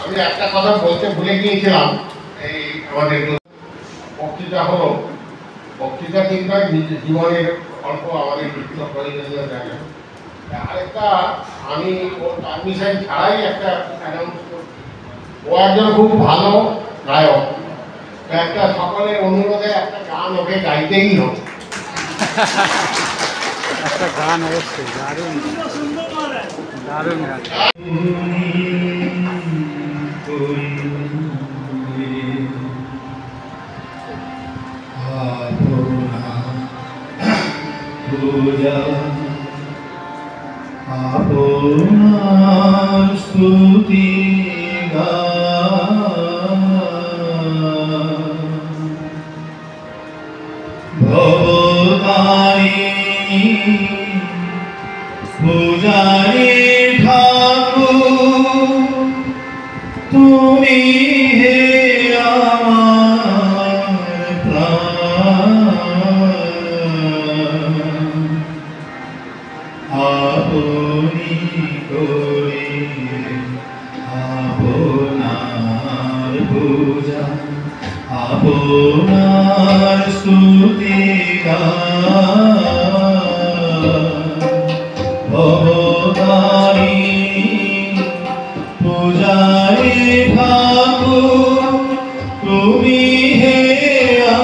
আমি একটা কথা বলতে ভুলে গিয়েছিলাম। এই আমাদের বক্তৃতা হলো, বক্তৃতা কিন্তু জীবনের অল্প আমাদের বিভিন্ন প্রয়োজনীয় জায়গা। আরেকটা আমি ওর পারমিশন ছাড়াই একটা অ্যানাউন্স করছি। ও একজন খুব ভালো গায়ক, একটা সকলের অনুরোধে একটা গান ওকে গাইতেই হবে। একটা গান অবশ্যই দারুণ দারুণ গান। আপনার স্তুতি ভবতারিণী পূজারি ঠাকুর তুমি হে আমার প্রাণ আপনি করিলে আপনার পূজা আপনার স্তুতি ভবতারিণী পূজারি ঠাকুর তুমি হে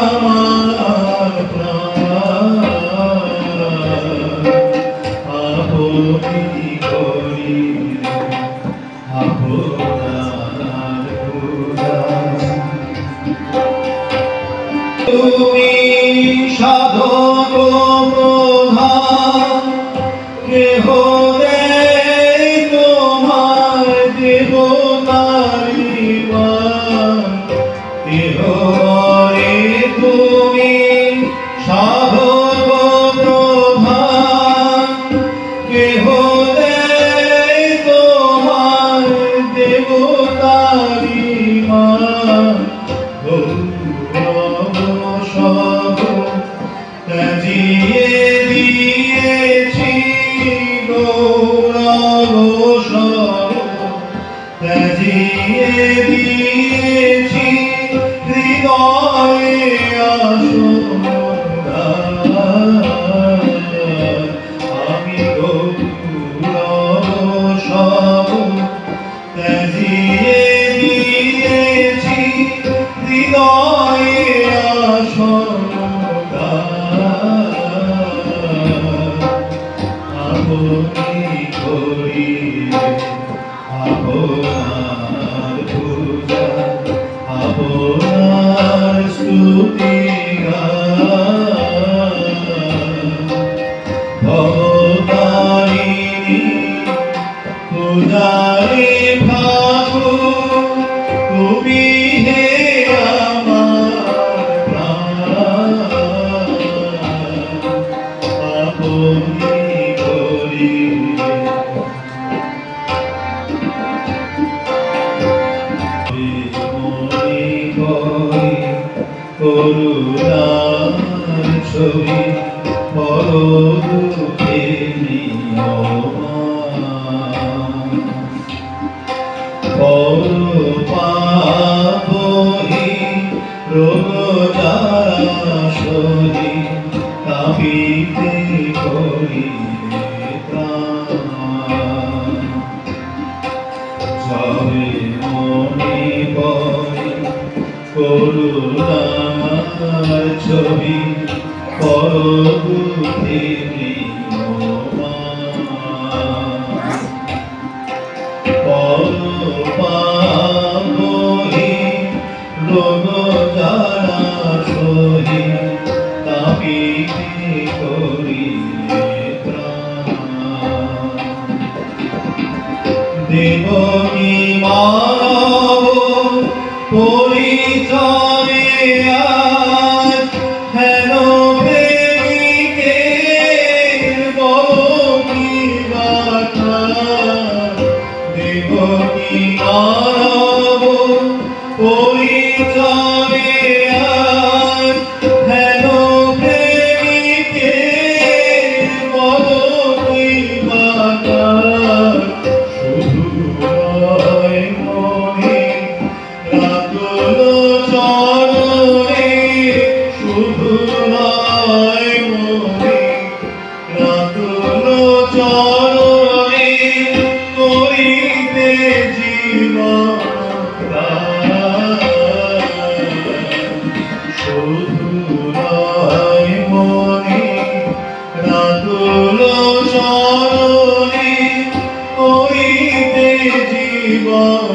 আমার প্রাণ আপনি করিলে আপনার পূজা তুমি সাধক প্রধান কেহ দেয় তোমার দেবতারি কেহ রে তুমি সাধক প্রধান কেহ দেয় তোমার দেবতারি তাজিয়ে দিয়েছি গৌরব সব তাজিয়ে দিয়েছি হৃদয়ে আসনা আমি গৌরব সব তাজিয়ে দিয়েছি হৃদয়ে আসনা আপনি করিলে আপনার পূজা আপনার স্তুতি ভবতারিণী পূজারি ঠাকুর তুমি হে আমার প্রাণ আপনি করিলে মনে করি করুণার ছবি বড় দুঃখে বড় পাপহি রোগ যারা সহি কাঁপিতে করিলে প্রাণ যাবে মনে পড়ে করুণার ছবি বড় দুঃখে পাবহি রোগ যারা সহি তাপিতে করিলে প্রাণ দেবী মানব পরিচয়ে আজ হেন প্রেমিকের বড় কি গাথা দেবী মানব পরিচয়ে আজ হেন প্রেমিকের বড় কি গাথা শুধু মনে শুধু নয় মনে রাতুল চরণে করিতে জীবন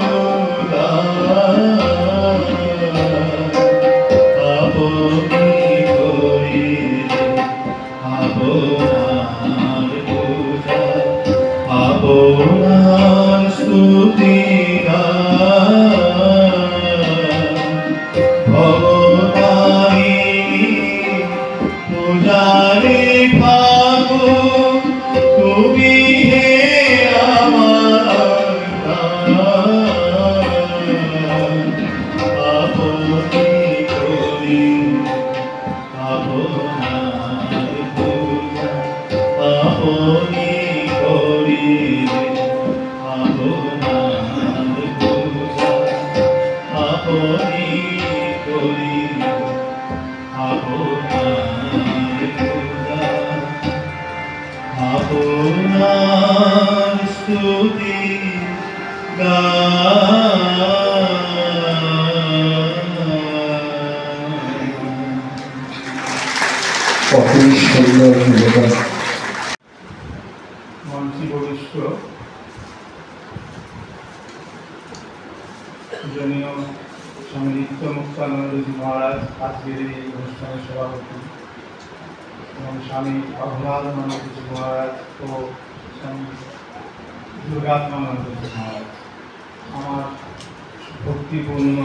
আপনি করিলে আপনার পূজা আপনার স্তুতি ভবতারিণী পূজারে ঠাকুর তুমি হে আমার আপনি করি আপনার পূজা আপনি করিলে আপনার পূজা আপনি করিলে আপনার পূজা আপনার স্তুতি অতি সুন্দর নিবেদন। মঞ্চে বরিষ্ঠ পূজনীয় স্বামী নিত্য মুক্তানন্দজি মহারাজ আজকের এই অনুষ্ঠানের সভাপতি এবং স্বামী অঘলানন্দজি মহারাজ ও স্বামী দুর্গাত্মানন্দজি মহারাজ, আমার ভক্তিপূর্ণ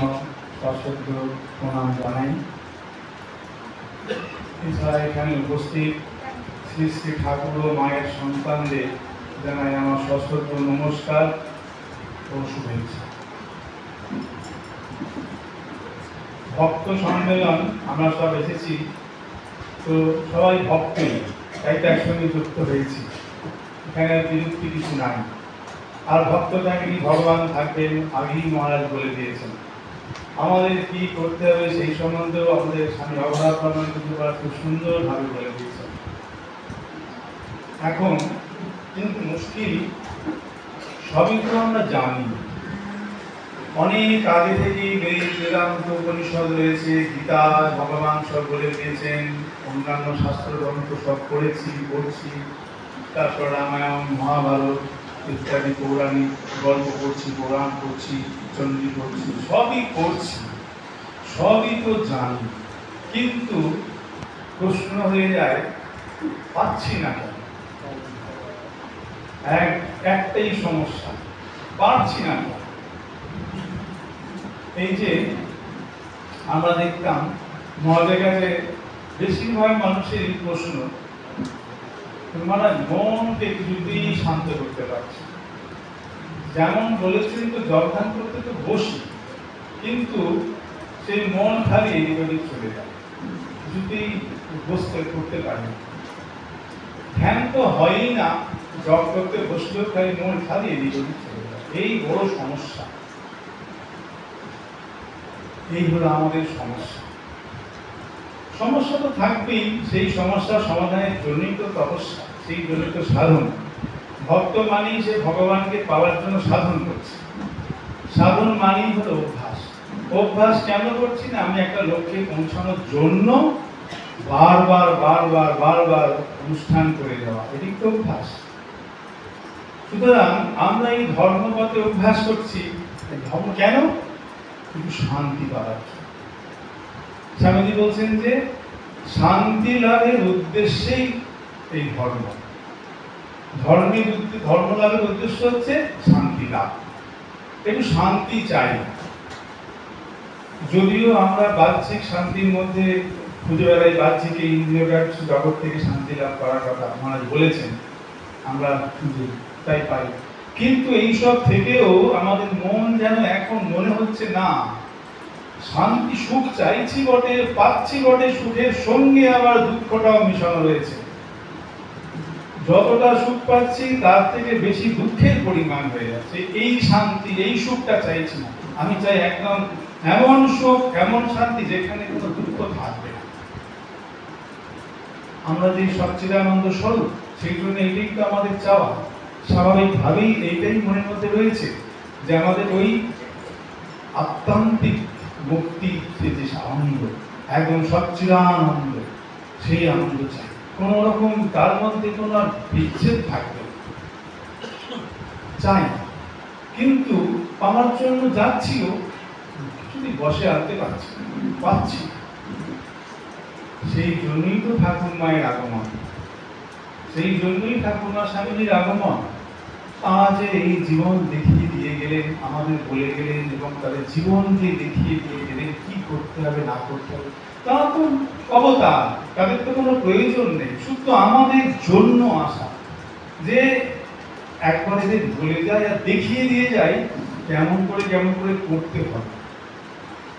সশ্রদ্ধ প্রণাম জানাই। এছাড়া এখানে উপস্থিত শ্রী শ্রী ঠাকুর ও মায়ের সন্তানদের জানাই আমার সশ্রদ্ধ নমস্কার ও শুভেচ্ছা। ভক্ত সম্মেলন আমরা সব এসেছি, তো সবাই ভক্তই, তাই তো একসঙ্গে যুক্ত হয়েছি। এখানে বিরক্তি কিছু নাই। আর ভক্ত থাকলে ভগবান থাকবেন, আগেই মহারাজ বলে দিয়েছেন। আমাদের কি করতে হবে সেই সম্বন্ধেও আমাদের স্বামী অঘলানন্দ খুব সুন্দরভাবে বলে দিয়েছেন। এখন কিন্তু মুশকিল, সবই তো আমরা জানি, অনেক আগে থেকেই বেদান্ত উপনিষদ রয়েছে, গীতা ভগবান সব বলে দিয়েছেন, অন্যান্য শাস্ত্র গ্রন্থ সব পড়েছি পড়ছি, তারপর রামায়ণ মহাভারত ইত্যাদি পৌরাণিক গল্প পড়ছি, পুরাণ পড়ছি, চণ্ডী পড়ছি, সবই পড়ছি, সবই তো জানি, কিন্তু প্রশ্ন হয়ে যায় পাচ্ছি না কেন? একটাই সমস্যা, পারছি না কেন? এই যে আমরা দেখতাম মহাদের কাছে বেশিরভাগ মানুষেরই প্রশ্ন, তোমরা মনকে কিছুতেই শান্ত করতে পারছি। যেমন বলেছেন তো জলধান করতে তো বসি, কিন্তু সেই মন খালি এদিক ওদিক চলে যায়, কিছুতেই বসতে করতে পারি না। ধ্যান তো হয়ই না, জপ করতে বসলেও খালি মন খালি এদিক ওদিক চলে যায়। এই বড় সমস্যা, এই হলো আমাদের সমস্যা। সমস্যা তো থাকবেই, সেই সমস্যার সমাধানের জন্যই তো তপস্যা, সেই জন্যই তো সাধন। ভক্ত মানেই সে ভগবানকে পাওয়ার জন্য সাধন করছে। সাধন মানেই হলো অভ্যাস। অভ্যাস কেন করছি না? আমি একটা লক্ষ্যে পৌঁছানোর জন্য বারবার বারবার বারবার অনুষ্ঠান করে যাওয়া, এটি তো অভ্যাস। সুতরাং আমরা এই ধর্মপথে অভ্যাস করছি। ধর্ম কেন? কিন্তু শান্তি পাওয়ার জন্য। স্বামীজি বলছেন যে শান্তি লাভের উদ্দেশ্যেই এই ধর্ম। ধর্ম লাভের উদ্দেশ্য হচ্ছে শান্তি লাভ। একটু শান্তি চাই। যদিও আমরা বাহ্যিক শান্তির মধ্যে খুঁজে বেড়াই, বাহ্যিক এই ইন্দ্রিয়টার জগৎ থেকে শান্তি লাভ করার কথা মহারাজ বলেছেন, আমরা খুঁজে তাই পাই। কিন্তু এইসব থেকেও আমাদের মন যেন এখন মনে হচ্ছে না, শান্তি সুখ চাইছি বটে, পাচ্ছি বটে, সুখের সঙ্গে আবার দুঃখটাও মিশানো রয়েছে। যতটা সুখ পাচ্ছি তার থেকে বেশি দুঃখের পরিমাণ হয়ে যাচ্ছে। এই শান্তি, এই সুখটা চাইছি না, আমি চাই একদম এমন সুখ, এমন শান্তি যেখানে কোনো দুঃখ থাকবে না। আমরা যে সচ্চিদানন্দ স্বরূপ, সেই জন্য এটাই তো আমাদের চাওয়া। স্বাভাবিকভাবেই এইটাই মনের মধ্যে রয়েছে। যে আমাদের ওই আত্মান্তিক মুক্তি, সে যে আনন্দ, একদম সচ্চিদানন্দ, সেই আনন্দ চাই। কোন রকম তার মধ্যে কোন বিচ্ছেদ থাকবে চাই, কিন্তু আমার জন্য যাচ্ছিল যদি বসে আনতে পারছি। সেই জন্যই তো ঠাকুর মায়ের আগমন, সেই জন্যই ঠাকুরমা স্বামীজির আগমন। আজ এই জীবন দেখিয়ে দিয়ে গেলেন, আমাদের বলে গেলেন, এবং তাদের জীবনকে দেখিয়ে দিয়ে গেলেন কি করতে হবে না করতে হবে। তারা তো অবতার, তাদের তো কোনো প্রয়োজন নেই, শুধু আমাদের জন্য আসা, যে একবার এদের বলে যায় আর দেখিয়ে দিয়ে যায় কেমন করে করতে হবে,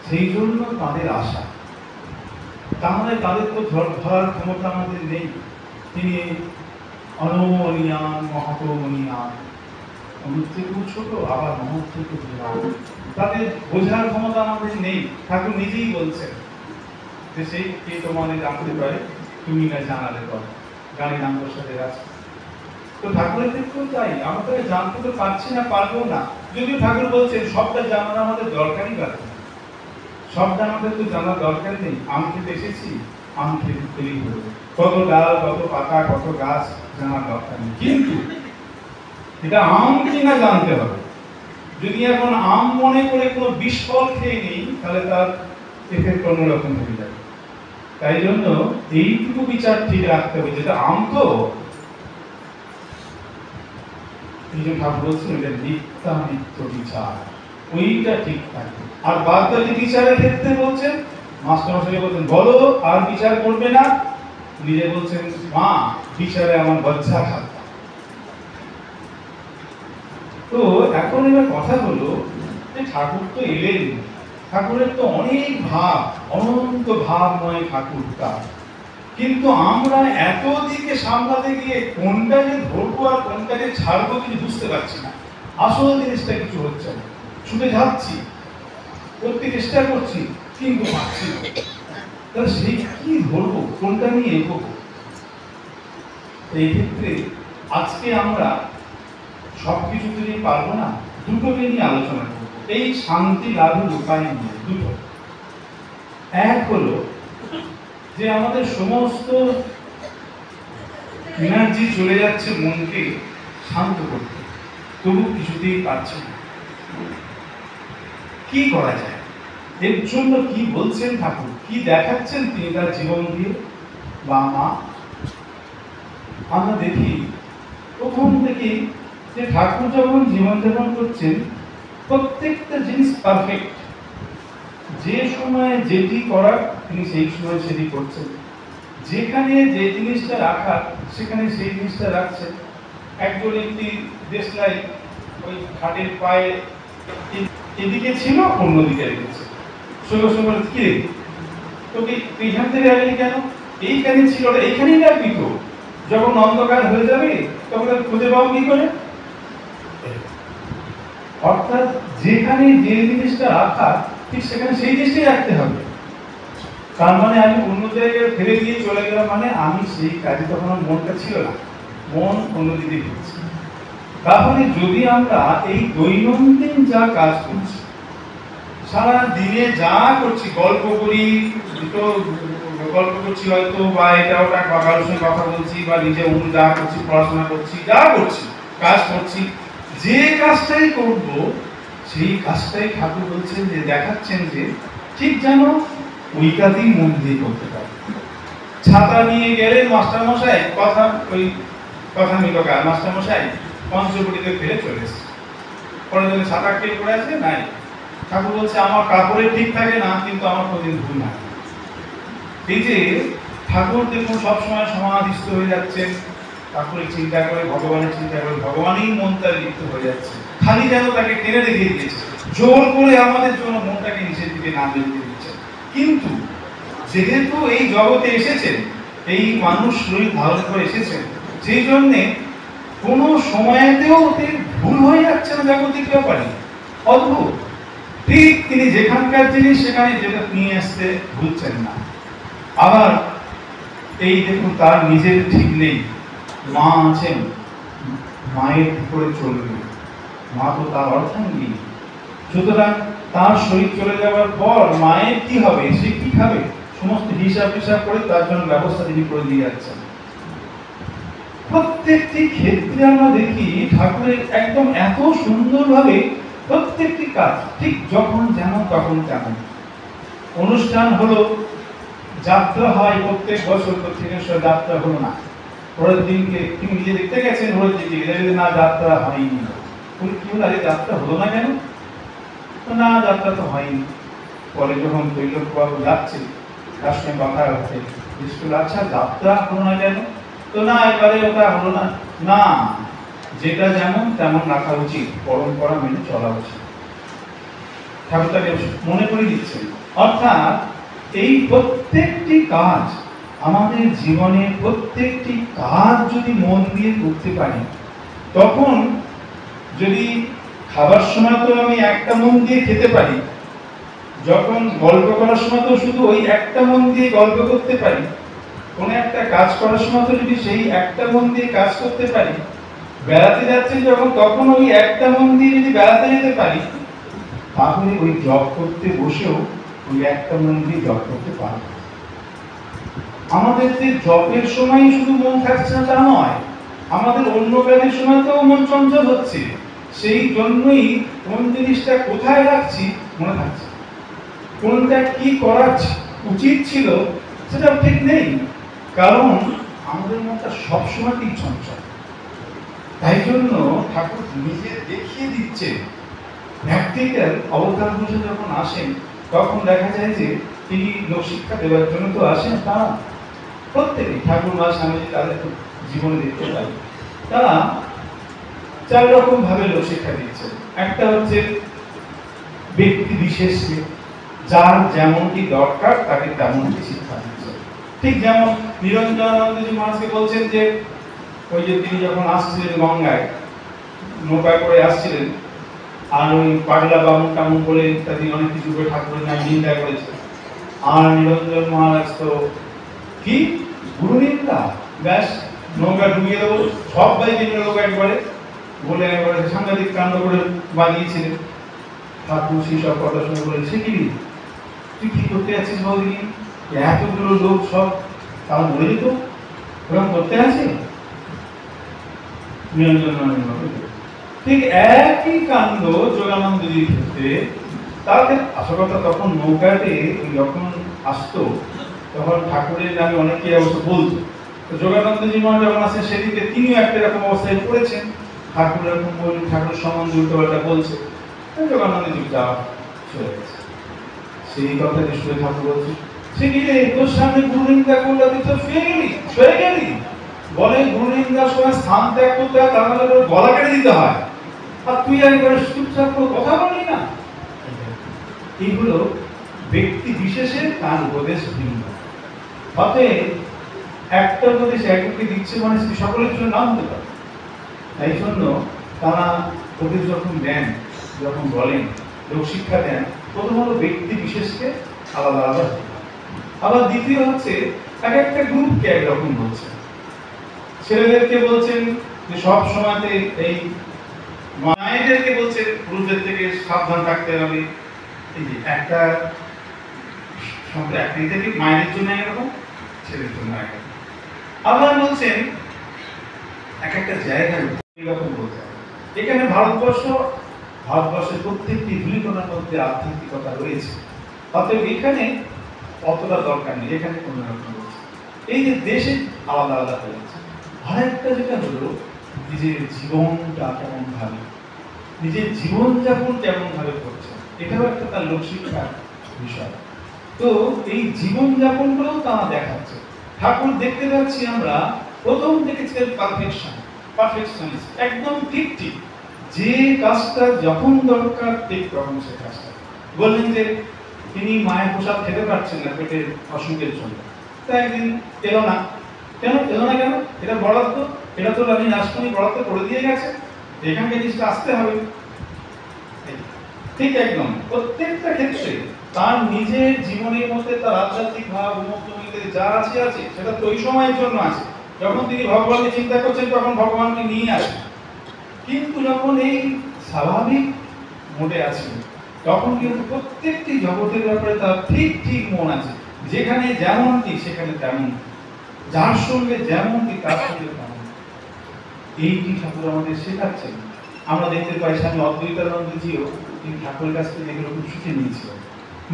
সেই জন্য তাদের আশা। তাহলে তাদের তো ধরার ক্ষমতা আমাদের নেই। তিনি অনমনীয়ান মহাতমনীয়ান, অমুক থেকেও ছোট আবার অমুক থেকে বিরাট, তাদের বোঝার ক্ষমতা আমাদের নেই। ঠাকুর নিজেই বলছেন যে সেই কে তোমাদের জানতে পারে, তুমি না জানালে পারো, গানে নাম সাথে আছে। তো ঠাকুরের ক্ষেত্রেও তাই, আমরা তাকে জানতে তো পারছি না, পারবো না। যদিও ঠাকুর বলছেন সবটা জানার আমাদের দরকারই পারে, সব জানাতে তো জানার দরকার নেই। আম খেতে এসেছি, আম খেতে তৈরি হলো, কত ডাল, কত পাতা, কত গাছ জানার দরকার নেই, কিন্তু এটা আম কিনা জানতে হবে। যদি এখন আম মনে করে কোনো বিষ ফল খেয়ে নিই, তাহলে তার এফেক্ট অন্যরকম হয়ে যাবে। তাই জন্য এইটুকু বিচার ঠিক রাখতে হবে, যেটা আম তো এই যে ঠাকুর বলছেন এটা নিত্য বিচার, ওইটা ঠিক থাকবে। আর বাদবাকি বিচারের ক্ষেত্রে বলছেন, মাস্টারমশাই বলছেন বলো আর বিচার করবে না, নিজে বলছেন মা বিচারে আমার বজ্জা খাতা। তো এখন এবার কথা হলো যে ঠাকুর তো এলেন, ঠাকুরের তো অনেক ভাব, অনন্ত ভাবময় ঠাকুরটা, কিন্তু আমরা এত দিকে সামলাতে গিয়ে কোনটা যে ধরবো আর কোনটাকে ছাড়বো কিছু বুঝতে পারছি না। আসল জিনিসটা কিছু হচ্ছে না, ছুটে যাচ্ছি, করতে চেষ্টা করছি, কিন্তু পাচ্ছি না। তাহলে সেই কি ধরবো, কোনটা নিয়ে এগোবো? এই ক্ষেত্রে আজকে আমরা সবকিছু তো নিয়ে পারবো না, দুটোকে নিয়ে আলোচনা করবো। এই শান্তি লাভের উপায় নিয়ে দুটো। এক হলো যে আমাদের সমস্ত এনার্জি চলে যাচ্ছে মনকে শান্ত করতে, তবু কিছুতেই পারছি না। কি করা যায়? এর জন্য কি বলছেন ঠাকুর, কি দেখাচ্ছেন তিনি তার জীবন দিয়ে বা মা? আমরা দেখি প্রথম থেকে যে ঠাকুর যখন জীবনযাপন করছেন, প্রত্যেকটা জিনিস পারফেক্ট। যে সময়ে যেটি করার তিনি সেই সময় সেটি করছেন, যেখানে যে জিনিসটা রাখার সেখানে সেই জিনিসটা রাখছেন। একজন একটি দেশলাই ওই খাটের পায়ে এদিকে ছিল, অন্যদিকে রেখেছে। সঙ্গে সঙ্গে কি রে তোকে এইখান থেকে রাখলি কেন? এইখানে ছিল, এইখানেই রাখবি তো, যখন অন্ধকার হয়ে যাবে তখন খুঁজে পাবো কি করে? অর্থাৎ যেখানে যে জিনিসটা রাখা ঠিক সেখানে সেই জিনিসটাই রাখতে হবে। তার মানে আমি অন্য জায়গায় ফেলে দিয়ে চলে গেলাম, মানে আমি সেই কাজে তখন মনটা ছিল না, মন অন্যদিকে ঘুরছে। তাহলে যদি আমরা এই দৈনন্দিন যা কাজ করছি, সারা দিনে যা করছি, গল্প করি, দুটো গল্প করছি হয়তো, বা এটা ওটা কারোর সঙ্গে কথা বলছি, বা নিজে অন্য যা করছি, পড়াশোনা করছি, যা করছি, কাজ করছি, যে কাজটাই করব সেই কাজটাই ঠাকুর বলছেন যে দেখাচ্ছেন যে ঠিক যেন ওইটাতেই মন দিয়ে করতে পারে। ছাতা নিয়ে গেলেন মাস্টারমশাই, কথা মিলকার মাস্টারমশাই পঞ্চবটিতে ফেলে চলে এসেছে। পরে যদি ছাতা কে পড়ে আছে নাই, ঠাকুর বলছে আমার কাপড়ে ঠিক থাকে না, কিন্তু আমার কোনদিন ভুল না। এই যে ঠাকুর দেখুন সবসময় সমাধিস্থ হয়ে যাচ্ছেন, ঠাকুরের চিন্তা করে, ভগবানের চিন্তা করে, ভগবানই মন তার লিপ্ত হয়ে যাচ্ছে, খালি যেন তাকে টেনে দেখিয়ে দিয়েছে, জোর করে আমাদের জন্য মনটাকে নিচের দিকে না দিতে দিচ্ছে। কিন্তু যেহেতু এই জগতে এসেছেন, এই মানুষ শরীর ধারণ করে এসেছেন, সেই জন্যে কোনো সময়েতেও ভুল হয়ে যাচ্ছে না জাগতিক ব্যাপারে। অদ্ভুত, ঠিক তিনি যেখানকার জিনিস সেখানে যেটা নিয়ে আসতে ভুলছেন না। আবার এই দেখুন তার নিজের ঠিক নেই, মা আছেন, মায়ের করে চলবে, মা তো তার অর্ধাঙ্গী। সুতরাং তার শরীর চলে যাওয়ার পর মায়ের কি হবে, সে কি খাবে, সমস্ত হিসাব টিসাব করে তার জন্য ব্যবস্থা তিনি করে দিয়ে যাচ্ছেন। প্রত্যেকটি ক্ষেত্রে আমরা দেখি ঠাকুরের একদম এত সুন্দরভাবে প্রত্যেকটি কাজ ঠিক যখন যেমন তখন তেমন। অনুষ্ঠান হলো, যাত্রা হয় প্রত্যেক বছর, দক্ষিণেশ্বর যাত্রা হলো না, পরের দিনকে তিনি নিজে দেখতে গেছেন, পরের দিকে না যাত্রা হয়নি। কি হলো, আরে যাত্রা হলো না কেন? না যাত্রা তো হয়নি। পরে যখন তৈলবাবু যাচ্ছে তার সঙ্গে কথা হচ্ছে, আচ্ছা যাত্রা হলো না কেন? তো না এবারে ওটা হলো না। না, যেটা যেমন তেমন রাখা উচিত, পরম্পরা মেনে চলা উচিত। ঠাকুর তাকে মনে করে দিচ্ছেন। অর্থাৎ এই প্রত্যেকটি কাজ, আমাদের জীবনে প্রত্যেকটি কাজ যদি মন দিয়ে করতে পারি, তখন যদি খাবার সময় তো আমি একটা মন দিয়ে খেতে পারি, যখন গল্প করার সময় তো শুধু ওই একটা মন দিয়ে গল্প করতে পারি, কোনো একটা কাজ করার সময় তো যদি সেই একটা মন দিয়ে কাজ করতে পারি, বেড়াতে যাচ্ছি যখন তখন ওই একটা মন দিয়ে যদি বেড়াতে যেতে পারি, তাহলে ওই জব করতে বসেও ওই একটা মন দিয়ে জব করতে পারব। আমাদের যে জবের সময় শুধু মন থাকছে না তা নয়, আমাদের অন্য কাজের সময় তো মন চঞ্চল হচ্ছে। সেই জন্যই কোন জিনিসটা কোথায় রাখছি মনে থাকছে, কোনটা কি করা উচিত ছিল সেটা ঠিক নেই, কারণ আমাদের মনটা সবসময় ঠিক চঞ্চল। তাই জন্য ঠাকুর নিজে দেখিয়ে দিচ্ছে। প্র্যাকটিক্যাল অবতার বসে যখন আসেন তখন দেখা যায় যে তিনি লোকশিক্ষা দেওয়ার জন্য তো আসেন, তারা প্রত্যেকেই ঠাকুর মা স্বামীজি তাদের জীবনে দেখতে পাই, তারা 4 রকম ভাবে লোকশিক্ষা দিচ্ছেন। একটা হচ্ছে ব্যক্তি বিশেষকে, যার যেমনটি দরকার তাকে তেমনটি শিক্ষা দিচ্ছে। ঠিক যেমন নিরঞ্জনানন্দজি মহারাজকে বলছেন যে ওই যে তিনি যখন আসছিলেন গঙ্গায়, নৌকায় করে আসছিলেন, আর ওই পাগলা বামুন টামুন বলে ইত্যাদি অনেক কিছু করে ঠাকুরের নাম নিন্দা করেছে। আর নিরঞ্জন মহারাজ তো কি গুরু নিন্দা, ব্যাস নৌকা ডুবিয়ে দেবো, সবাই বিভিন্ন লোক একবারে বলে একবারে সাংঘাতিক কাণ্ড করে বানিয়েছিলেন। ঠাকুর সেই সব কথা শুনে বলে, সে কি তুই কি করতে যাচ্ছিস বলদিন, এতগুলো লোক সব তারা মরে যেত, ওরকম করতে আছে। ঠিক একই কাণ্ড যোগানন্দজির ক্ষেত্রে। তাদের আসল কথা তখন নৌকাতে যখন আসতো তখন ঠাকুরের নামে অনেকে অবশ্য বলতো। তো যোগানন্দজি মহারাজ যখন আসেন সেদিকে তিনিও একটা এরকম অবস্থায় পড়েছেন, ঠাকুর এরকম বললেন, ঠাকুর সম্বন্ধে উল্টোপাল্টা বলছে, যোগানন্দজি যাওয়া চলে গেছে। সেই কথাটি শুনে ঠাকুর বলছে, সে কি রে তোর সামনে গুরু নিন্দা করলে তুই তো শুয়ে গেলি। বলে গুরু নিন্দার সময় স্থান ত্যাগ করতে হয়, তার মানে গলা কেটে দিতে হয়, আর তুই একবারে চুপচাপ করে কথা বললি না। এইগুলো ব্যক্তি বিশেষে তার উপদেশ ভিন্ন। অতএব একটা উপদেশ একজনকে দিচ্ছে মানে সকলের জন্য নাম হতে পারে। তাই জন্য তারা উপদেশ যখন দেন, যখন বলেন, লোক শিক্ষা দেন, প্রথম হলো ব্যক্তি বিশেষকে আলাদা আলাদা। আবার দ্বিতীয় হচ্ছে এক একটা গ্রুপকে একরকম বলছেন। ছেলেদেরকে বলছেন যে সব সময়তে এই, মায়েদেরকে বলছেন পুরুষদের থেকে সাবধান থাকতে হবে। এই যে একটা সম্প্রদায় থেকে মায়েদের জন্য একরকম, ছেলের জন্য একরকম। আবার বলছেন এক একটা জায়গায় এরকম বলতে হবে। এখানে ভারতবর্ষের প্রত্যেকটি ধূলিকণার মধ্যে আধ্যাত্মিকতা রয়েছে, অতএব এখানে অতটা দরকার নেই, এখানে কোনো রকম বলছে। এই যে দেশে আলাদা আলাদা হয়েছে। আর একটা যেটা হলো নিজের জীবনটা কেমন ভাবে, নিজের জীবনযাপন কেমন ভাবে করছে, এটাও একটা তার লোকশিক্ষার বিষয়। তো এই জীবনযাপনগুলোও তারা দেখাচ্ছে। ঠাকুর দেখতে পাচ্ছি আমরা প্রথম দেখেছিলেন পারফেকশনিস্ট, একদম ঠিক যে কাজটা যখন দরকার ঠিক তখন সে কাজটা। বললেন যে তিনি মায়ের প্রসাদ খেতে পারছেন না পেটের অসুখের জন্য, তাই একদিন এলো না। কেন এলো না? কেন? এটা বরাদ্দ, এটা তো আমি রাষ্ট্রপতি বরাদ্দ করে দিয়ে গেছে, এখানকে জিনিসটা আসতে হবে। ঠিক একদম প্রত্যেকটা ক্ষেত্রে তার নিজের জীবনের মধ্যে তার আধ্যাত্মিক ভাব, উন্মুক্ত যা আছে সেটা তো ওই সময়ের জন্য আছে। যখন তিনি ভগবানকে চিন্তা করছেন তখন ভগবানকে নিয়ে আসেন, কিন্তু যখন এই স্বাভাবিক মোডে আছেন, তখন কিন্তু প্রত্যেকটি জগতের ব্যাপারে তার ঠিক ঠিক মন আছে। যেখানে যেমনটি সেখানে তেমন, যার সঙ্গে যেমনটি তার সঙ্গে তেমন। এইটি ঠাকুর আমাদের শেখাচ্ছেন। আমরা দেখতে পাই স্বামী অদ্বৈতানন্দজিও তিনি ঠাকুরের কাছ থেকে এগুলো খুব শিখে নিয়েছিলেন।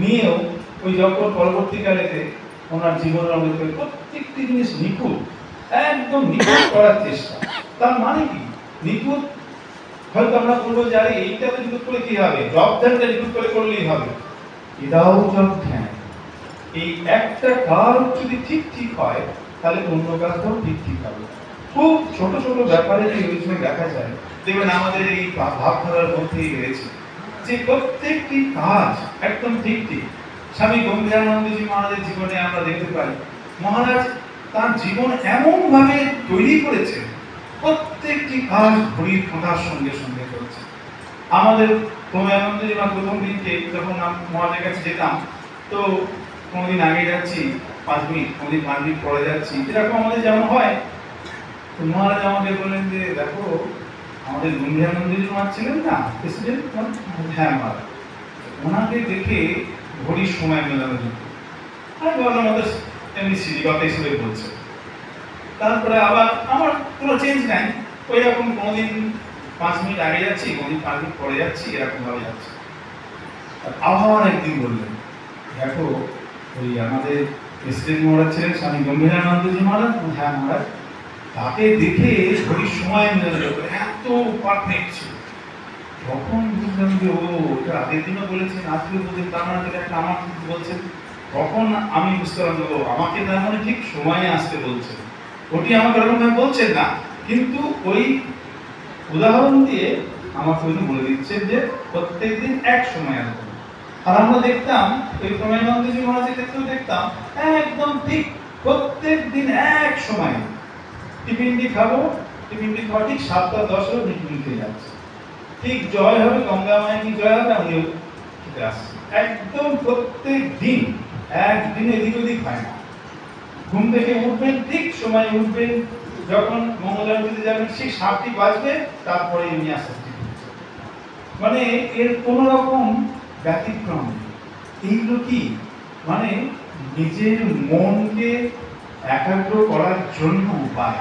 নিয়েও ওই যখন পরবর্তীকালেতে ওনার জীবনের মধ্যে প্রত্যেকটি জিনিস নিখুঁত, একদম নিখুঁত করার চেষ্টা। তার মানে কি নিখুঁত? হয়তো আমরা বলবো যে আরে এইটা তো নিখুঁত করে কি হবে, জব ধ্যানটা নিখুঁত করে করলেই হবে। এটাও জব ধ্যান। এই একটা কাজ যদি ঠিক ঠিক হয় তাহলে অন্য কাজটাও ঠিক ঠিক হবে। খুব ছোট ছোট ব্যাপারে যে ওই সময় দেখা যায়, দেখবেন আমাদের এই ভাবধারার মধ্যেই রয়েছে যে প্রত্যেকটি কাজ একদম ঠিক ঠিক। স্বামী গম্ভীরানন্দজি মহারাজের জীবনে আমরা দেখতে পাই, মহারাজ তার জীবন এমন ভাবে তৈরি করেছে, প্রত্যেকটি কাজ ঘড়ির কাঁটার সঙ্গে সঙ্গে চলছে। আমাদের গম্ভীরানন্দজি মা প্রথম দিনকে যখন মহারাজের কাছে যেতাম, তো কোনোদিন আগে যাচ্ছি 5 মিনিট, কোনোদিন 5 মিনিট পরে যাচ্ছি, এরকম আমাদের যেমন হয়। তো মহারাজ আমাকে বললেন যে দেখো আমাদের গম্ভীরানন্দজি মা ছিলেন না প্রেসিডেন্ট, হ্যাঁ মহারাজ, ওনাকে দেখে ঘড়ির সময় মেলানো যেত। আমি বললাম আমাদের এমনি সিরিগত হিসেবে বলছে। তারপরে আবার আমার কোনো চেঞ্জ নাই, ওই রকম কোনোদিন 5 মিনিট আগে যাচ্ছি, কোনোদিন 5 মিনিট পরে যাচ্ছি, এরকম ভাবে যাচ্ছে। আবার একদিন বললেন দেখো ওই আমাদের প্রেসিডেন্ট মহারাজ ছিলেন স্বামী গম্ভীরানন্দজি মহারাজ, হ্যাঁ মহারাজ, তাকে দেখে ঘড়ির সময় মেলানো যেত, এত পারফেক্ট ছিল। তখন বুঝলাম যে ও এটা আগের দিনও বলেছেন, আজকে বলছেন, তার মানে একটা আমার বলছেন। তখন আমি বুঝতে পারলাম ও আমাকে তার মানে ঠিক সময়ে আসতে বলছেন। ওটি আমাকে এরকম ভাবে বলছেন না, কিন্তু ওই উদাহরণ দিয়ে আমাকে উনি বলে দিচ্ছেন যে প্রত্যেকদিন এক সময় আসবেন। আর আমরা দেখতাম ওই প্রমেয়ানন্দজি মহারাজের ক্ষেত্রেও দেখতাম একদম ঠিক প্রত্যেকদিন এক সময় টিফিনটি খাবো, টিফিনটি খাওয়া ঠিক 7:10 মিটিং খেয়ে যাচ্ছে। ঠিক জয় হবে, গঙ্গা মায়ের কি জয় হবে, আমিও খেতে আসছি। একদম প্রত্যেক দিন, একদিন এদিক ওদিক হয় না। ঘুম থেকে উঠবেন ঠিক সময় উঠবেন, যখন মঙ্গলারতিতে যাবেন ঠিক 7টি বাজবে, তারপরে উনি আসতে। মানে এর কোন রকম ব্যতিক্রম নেই। এইগুলো কি মানে নিজের মনকে একাগ্র করার জন্য উপায়।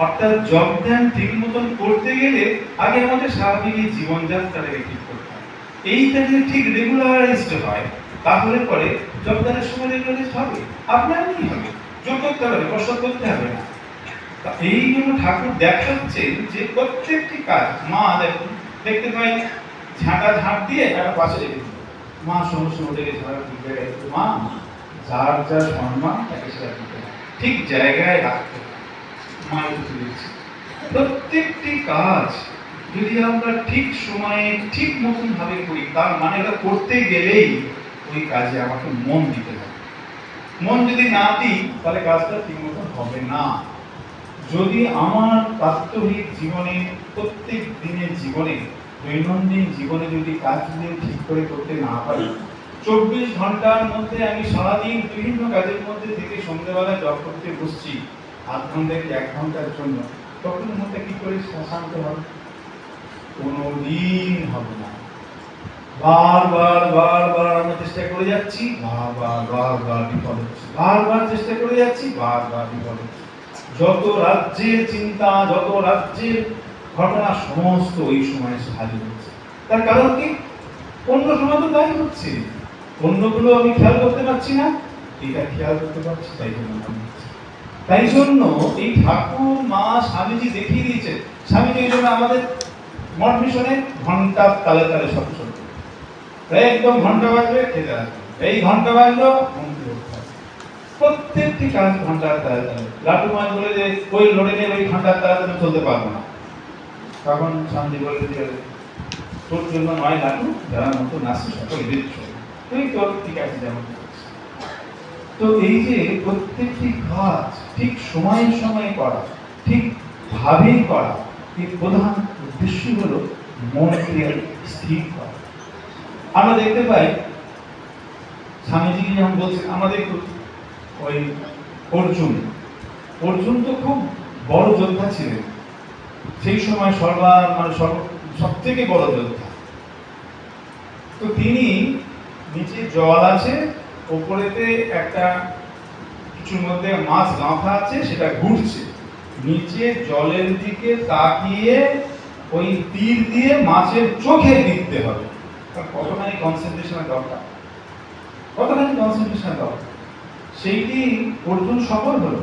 অর্থাৎ জব ধ্যান ঠিক মতন করতে গেলে আগে আমাদের স্বাভাবিক জীবনযাত্রাটাকে ঠিক করতে হয়। এইটা যদি ঠিক রেগুলারাইজড হয় তাহলে পরে জব ধ্যানের সময় রেগুলারাইজড হবে, আপনার কি হবে, যোগ করতে হবে, কষ্ট করতে হবে না। এই জন্য ঠাকুর দেখাচ্ছেন যে প্রত্যেকটি কাজ, মা দেখুন দেখতে পাই ঝাঁটা ঝাঁট দিয়ে একটা পাশে রেখে দিল, মা সমস্ত ওদেরকে ঝাঁটা দিতে মা যার যার সম্মান তাকে সেটা দিতে হয়, ঠিক জায়গায় রাখতে হয়। প্রত্যেকটি কাজ যদি আমরা ঠিক সময়ে ঠিক মতন ভাবে করি, তার মানে এটা করতে গেলেই ওই কাজে আমাকে মন দিতে হবে। মন যদি না দিই তাহলে কাজটা ঠিক মতন হবে না। যদি আমার প্রাত্যহিক জীবনে, প্রত্যেক দিনের জীবনে, দৈনন্দিন জীবনে যদি কাজগুলো ঠিক করে করতে না পারি, 24 ঘন্টার মধ্যে আমি সারাদিন বিভিন্ন কাজের মধ্যে থেকে সন্ধ্যেবেলা জব করতে বসছি 8 ঘন্টা কি 1 ঘন্টার জন্য, তখন মধ্যে কি করে শান্ত হবে? কোনোদিন হবে না। বারবার বারবার আমরা চেষ্টা করে যাচ্ছি, বারবার বিফল হচ্ছে, বারবার চেষ্টা করে যাচ্ছি, বারবার বিফল হচ্ছে। যত রাজ্যের চিন্তা, যত রাজ্যের ঘটনা সমস্ত ওই সময় হাজির হচ্ছে। তার কারণ কি? অন্য সময় তো তাই হচ্ছে, অন্যগুলো আমি খেয়াল করতে পারছি না, এটা খেয়াল করতে পারছি, তাই জন্য তাই জন্য এই ঠাকুর মা স্বামীজি দেখিয়ে দিয়েছে। স্বামীজি এই জন্য আমাদের মঠ মিশনে ঘন্টার তালে তালে সব চলবে, একদম ঘন্টা বাজবে খেতে আসবে, এই ঘন্টা বাজলো মন্দির উঠতে হবে, প্রত্যেকটি কাজ ঘন্টার তালে তালে। লাটু মা বলে যে ওই লোডে ওই ঘন্টার তালে তালে চলতে পারবো না, তখন স্বামীজি বলে যে তোর জন্য নয় লাটু, যারা মতো নাচছে সকল দিচ্ছ, তুই তোর ঠিক আছে যেমন। তো এই যে প্রত্যেকটি কাজ ঠিক সময়ে সময়ে করা, ঠিক ভাবেই করা, এই প্রধান উদ্দেশ্য হলো মনকে স্থির করা। আমরা দেখতে পাই স্বামীজি যেমন বলছেন, আমাদের ওই অর্জুন তো খুব বড় যোদ্ধা ছিলেন সেই সময়, সব থেকে বড় যোদ্ধা। তো তিনি নিচে জল আছে, ওপরেতে একটা কিছুর মধ্যে মাছ গাঁথা আছে, সেটা ঘুরছে। নিচে জলের দিকে তাকিয়ে ওই তীর দিয়ে মাছের চোখে দিতে হবে। কতখানি কনসেন্ট্রেশনের দরকার, কতখানি কনসেন্ট্রেশনের দরকার। সেইটি অর্জুন সফল হলো।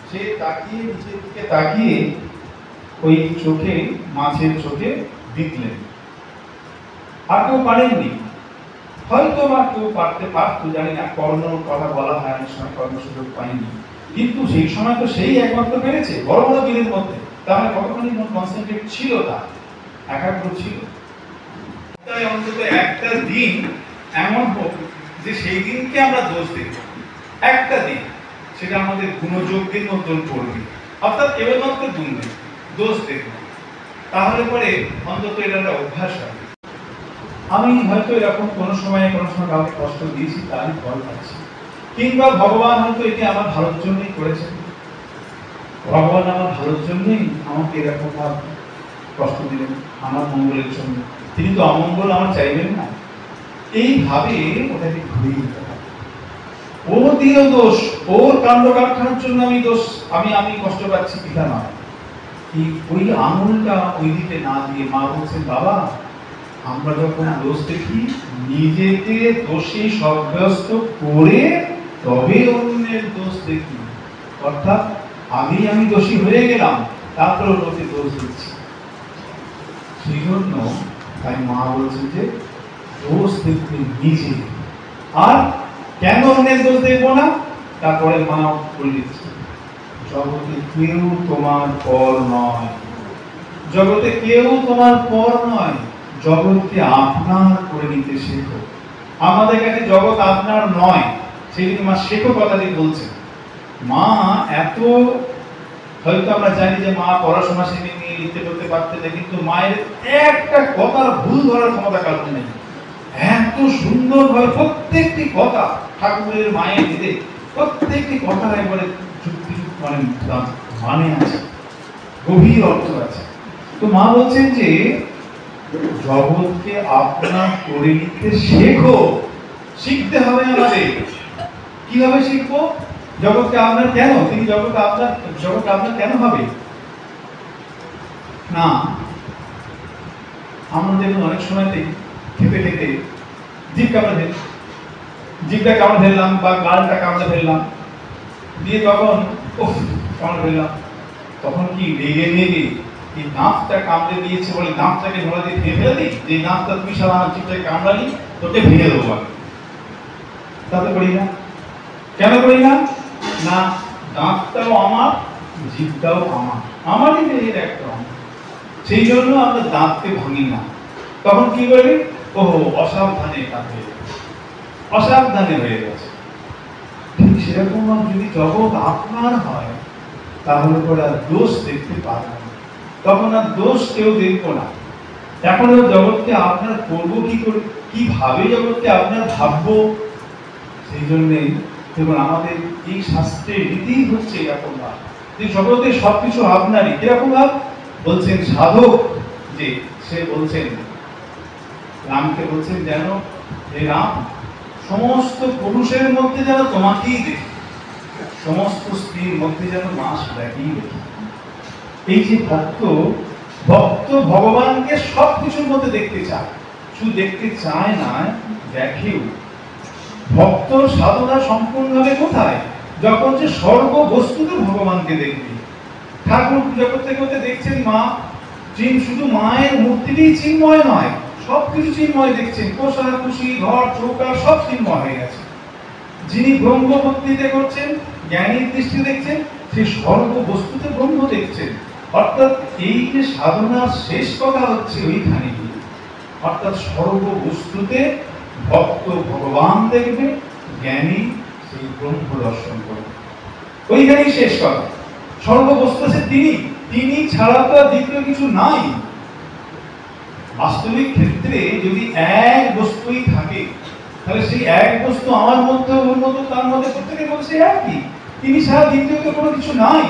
সে তাকিয়ে নিচের দিকে তাকিয়ে ওই চোখে, মাছের চোখে দিতলেন। আর কেউ পারেননি, হয়তো বা কেউ পারতে পারতো, জানি না, কর্ণর কথা বলা হয়, অনেক সময় কর্ণ সুযোগ পায়নি, কিন্তু সেই সময় তো সেই একমাত্র পেরেছে বড় বড় বীরের মধ্যে। তাহলে কতখানি কনসেন্ট্রেট ছিল, তার একাগ্র ছিল। তাই অন্তত একটা দিন এমন হোক যে সেই দিনকে আমরা দোষ দেব, একটা দিন, সেটা আমাদের গুণযোগ্যের মতন পড়বে, অর্থাৎ কেবলমাত্র গুণ নেই, দোষ দেখব। তাহলে পরে অন্তত এটা একটা অভ্যাস হবে। আমি হয়তো এরকম কোনো সময় কাউকে কষ্ট দিয়েছি, তারই ফল পাচ্ছি, কিংবা ভগবান হয়তো এটি আমার ভালোর জন্যই করেছেন। ভগবান আমার ভালোর জন্যই আমাকে এরকম কষ্ট দিলেন, আমার মঙ্গলের জন্য। তিনি তো অমঙ্গল আমার চাইবেন না। এইভাবে ওটাকে ঘুরিয়ে দিতে হবে। ও দিয়েও দোষ, ওর কাণ্ড কারখানার জন্য আমি দোষ, আমি কষ্ট পাচ্ছি, পিতা নয়। ওই আঙুলটা ওই দিকে না দিয়ে মা বলছেন, বাবা আমরা যখন দোষ দেখি নিজেকে দোষী সাব্যস্ত করে তবে অন্যের দোষ দেখি। অর্থাৎ আগেই আমি দোষী হয়ে গেলাম, তারপরে ওকে দোষ দিচ্ছি। সেই জন্য তাই মা বলছেন যে দোষ দেখতে নিজে, আর কেন অন্যের দোষ দেখবো না, তারপরে মা বলে দিচ্ছে, জগতে কেউ তোমার পর নয়, জগতে কেউ তোমার পর নয়, জগৎকে আপনার করে নিতে শেখো। আমাদের কাছে জগৎ আপনার নয়, সেই জন্য মা শেখো কথাটি বলছেন। মা এত, হয়তো আমরা জানি যে মা পড়াশোনা শিখে নিয়ে লিখতে করতে পারতেন না, কিন্তু মায়ের একটা কথার ভুল ধরার ক্ষমতা কারণে নেই। এত সুন্দর ভাবে প্রত্যেকটি কথা ঠাকুরের মায়ের দিতে, প্রত্যেকটি কথা একবারে যুক্তি মানে আছে, গভীর অর্থ আছে। তো মা বলছেন যে জগৎকে আপনার করে নিতে শেখো। শিখতে হবে আমাদের। কিভাবে শিখবো? জগৎকে আপনার কেন, তিনি জগৎকে আপনার কেন হবে না? আমরা দেখুন অনেক সময়তে খেতে খেতে জিভটা কামড়ে ফেললাম বা গালটা কামড়ে ফেললাম, দিয়ে তখন কামড়ে ফেললাম, তখন কি রেগে এই দাঁতটা কামড়ে দিয়েছে বলে দাঁতটাকে ধরা দিয়ে ভেঙে ফেলে দিই, যে দাঁতটা তুই সারা আমার জিভটাকে কামড়ালি, তোকে ভেঙে দেবো আমি। তাতে করি না। কেন করি না? না, দাঁতটাও আমার, জিভটাও আমার, আমারই দেহের একটা অঙ্গ। সেই জন্য আমরা দাঁতকে ভাঙি না। তখন কি করবি? অসাবধানে অসাবধানে হয়ে গেছে। ঠিক সেরকম যদি জগৎ আপনার হয়, তাহলে পরে আর দোষ দেখতে পারবো না, তখন আর দোষ কেউ দেখবো না। এখন জগৎকে আপনার করবো কি করে, কিভাবে জগৎকে আপনার ভাববো? সেই জন্যই দেখুন আমাদের এই শাস্ত্রের রীতি হচ্ছে এরকম ভাব যে জগতে সবকিছু আপনারই। কিরকম ভাব বলছেন সাধক, যে সে বলছেন রামকে বলছেন, যেন হে রাম, সমস্ত পুরুষের মধ্যে যেন তোমাকেই দেখি, সমস্ত স্ত্রীর মধ্যে যেন মা সীতাকেই দেখি। এই যে ভক্ত ভগবানকে সবকিছুর মধ্যে দেখতে চায়, শুধু দেখতে চায় না, দেখেও। ভক্ত সাধনা সম্পূর্ণভাবে কোথায়? যখন যে সর্ববস্তুতে ভগবানকে দেখবে। ঠাকুর জগৎ থেকে দেখছেন মা, শুধু মায়ের মূর্তিটিই চিন্ময় নয়, সবকিছু চিন্ময় দেখছেন, কোষা কুশি ঘর চৌকা সব চিন্ময় হয়ে গেছে। যিনি ব্রহ্ম ভক্তিতে করছেন, জ্ঞানীর দৃষ্টি দেখছেন, সেই সর্ববস্তুতে ব্রহ্ম দেখছেন। অর্থাৎ এই যে সাধনার শেষ কথা হচ্ছে ওইখানে, অর্থাৎ সর্ববস্তুতে ভক্ত ভগবান দেখবে, জ্ঞানী সেই ব্রহ্ম দর্শন করবে, ওইখানেই শেষ কথা। সর্ববস্তু আছে তিনি ছাড়া তো দ্বিতীয় কিছু নাই। বাস্তবিক ক্ষেত্রে যদি এক বস্তুই থাকে, তাহলে সেই এক বস্তু আমার মধ্যে, ওর মধ্যে, তার মধ্যে, প্রত্যেকের মধ্যে একই, তিনি ছাড়া দ্বিতীয় তো কোনো কিছু নাই।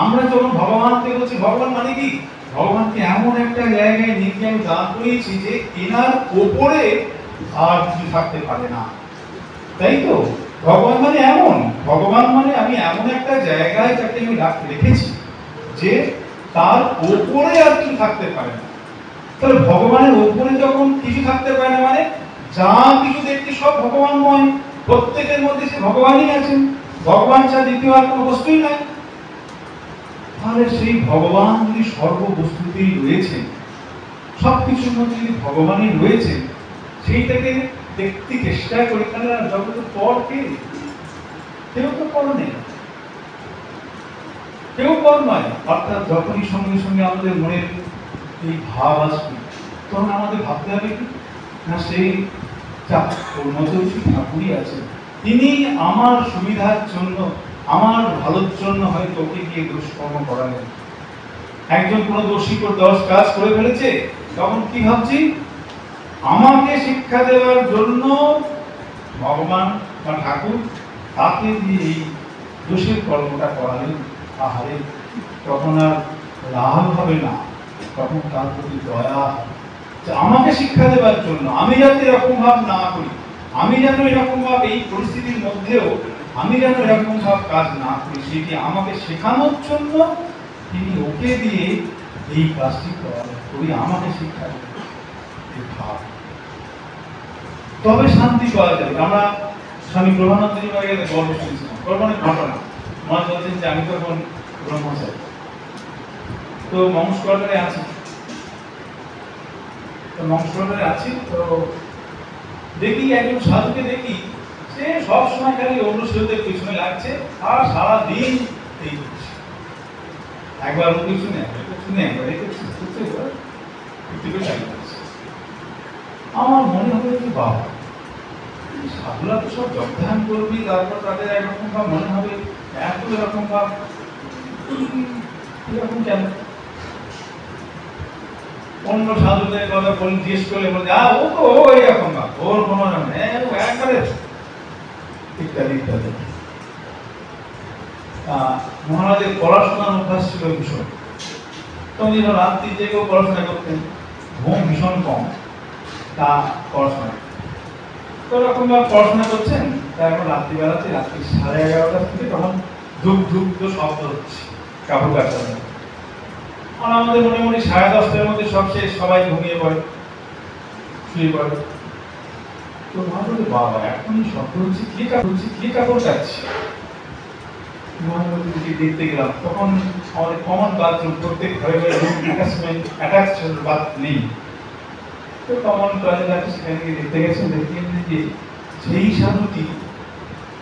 আমরা যখন ভগবানকে বলছি, ভগবান মানে কি? ভগবানকে এমন একটা জায়গায় নিয়ে গিয়ে আমি দাঁড় করিয়েছি যে এনার ওপরে আর কিছু থাকতে পারে না। তাই তো ভগবান মানে এমন, ভগবান মানে আমি এমন একটা জায়গায় তাকে আমি রেখেছি যে তার ওপরে আর কিছু থাকতে পারে না। তাহলে ভগবানের ওপরে যখন কিছু থাকতে পারে না মানে যা কিছু দেখছি সব ভগবানময়, প্রত্যেকের মধ্যে সে ভগবানই আছেন, ভগবান ছাড়া দ্বিতীয় আর কোনো বস্তুই নাই। তাহলে সেই ভগবান যদি সর্ববস্তুতেই রয়েছেন, সবকিছুর মধ্যে যদি সেইটাই রয়েছে, সেইটাকে দেখতে চেষ্টা করি, তাহলে জগতের পর কে? কেউ তো পর নেই, কেউ পর নয়। অর্থাৎ যখনই সঙ্গে সঙ্গে আমাদের মনের এই ভাব আসবে, তখন আমাদের ভাবতে হবে কি না, সেই মধ্যবর্তী ঠাকুরই আছেন, তিনি আমার সুবিধার জন্য, আমার ভালোর জন্য হয়তো ওকে গিয়ে দুষ্কর্ম করালেন। একজন কোনো দোষী 10 কাজ করে ফেলেছে, তখন কি ভাবছি, আমাকে শিক্ষা দেওয়ার জন্য ভগবান বা ঠাকুর তাকে দিয়ে এই দোষের কর্মটা করালেন। আহারে, তখন আর লাভ হবে না, তখন তার প্রতি দয়া, আমাকে শিক্ষা দেওয়ার জন্য আমি যাতে এরকম ভাব না করি, আমি যেন এরকম ভাব এই পরিস্থিতির মধ্যেও আমি যেন এরকম ভাব কাজ না করি, সেটি আমাকে শেখানোর জন্য তিনি ওকে দিয়ে এই কাজটি করি, আমাকে শিক্ষা দেবেন। তবে শান্তি পাওয়া যাবে। আমরা স্বামী প্রভানন্দের গল্প শুনছিলাম, অনেক ঘটনা। মনে বলছেন যে আমি তখন ব্রহ্মচারী, তো মংসকর্তারে আছি, তো দেখি একজন সাধুকে দেখি, সে সবসময় খালি অন্য সাধুদের পিছনে লাগছে আর সারাদিন এই করছে, একবার ওর পিছনে একবার আমার মনে হবে যে বাবা, সাধুরা তো সব যোগদান করবি, তারপর তাদের একরকম ভাব মনে হবে, এত এরকম ভাব এরকম কেন? অন্য সাধুদের কথা জিজ্ঞেস করলে বলছে ও তো এইরকম ভাব, ওর কোনো একবারে ইত্যাদি ইত্যাদি। মহারাজের পড়াশোনার অভ্যাস ছিল ভীষণ, তখন রাত্রি জেগেও পড়াশোনা করতেন, ঘুম ভীষণ কম, তা পড়াশোনা তো রকম পড়াশোনা করছেন। তারপর রাত্রিবেলাতে রাত্রি 11:30 থেকে তখন ধূপ ধূপ তো শব্দ হচ্ছে, কাপড় কাচা, আর আমাদের মোটামুটি 10:30টার মধ্যে সব শেষ, সবাই ঘুমিয়ে পড়ে, শুয়ে পড়ে। তো ভাবলো বাবা এখনই শব্দ হচ্ছে, কে কাপড় কাচ্ছে? দেখতে গেলাম, তখন আমাদের কমন বাথরুম, প্রত্যেক ঘরে ঘরে অ্যাটাচ বাথ নেই, তো কমন টয়লেট আছে, সেখানে গিয়ে দেখতে গেছেন, দেখতে যে সেই সাধুটি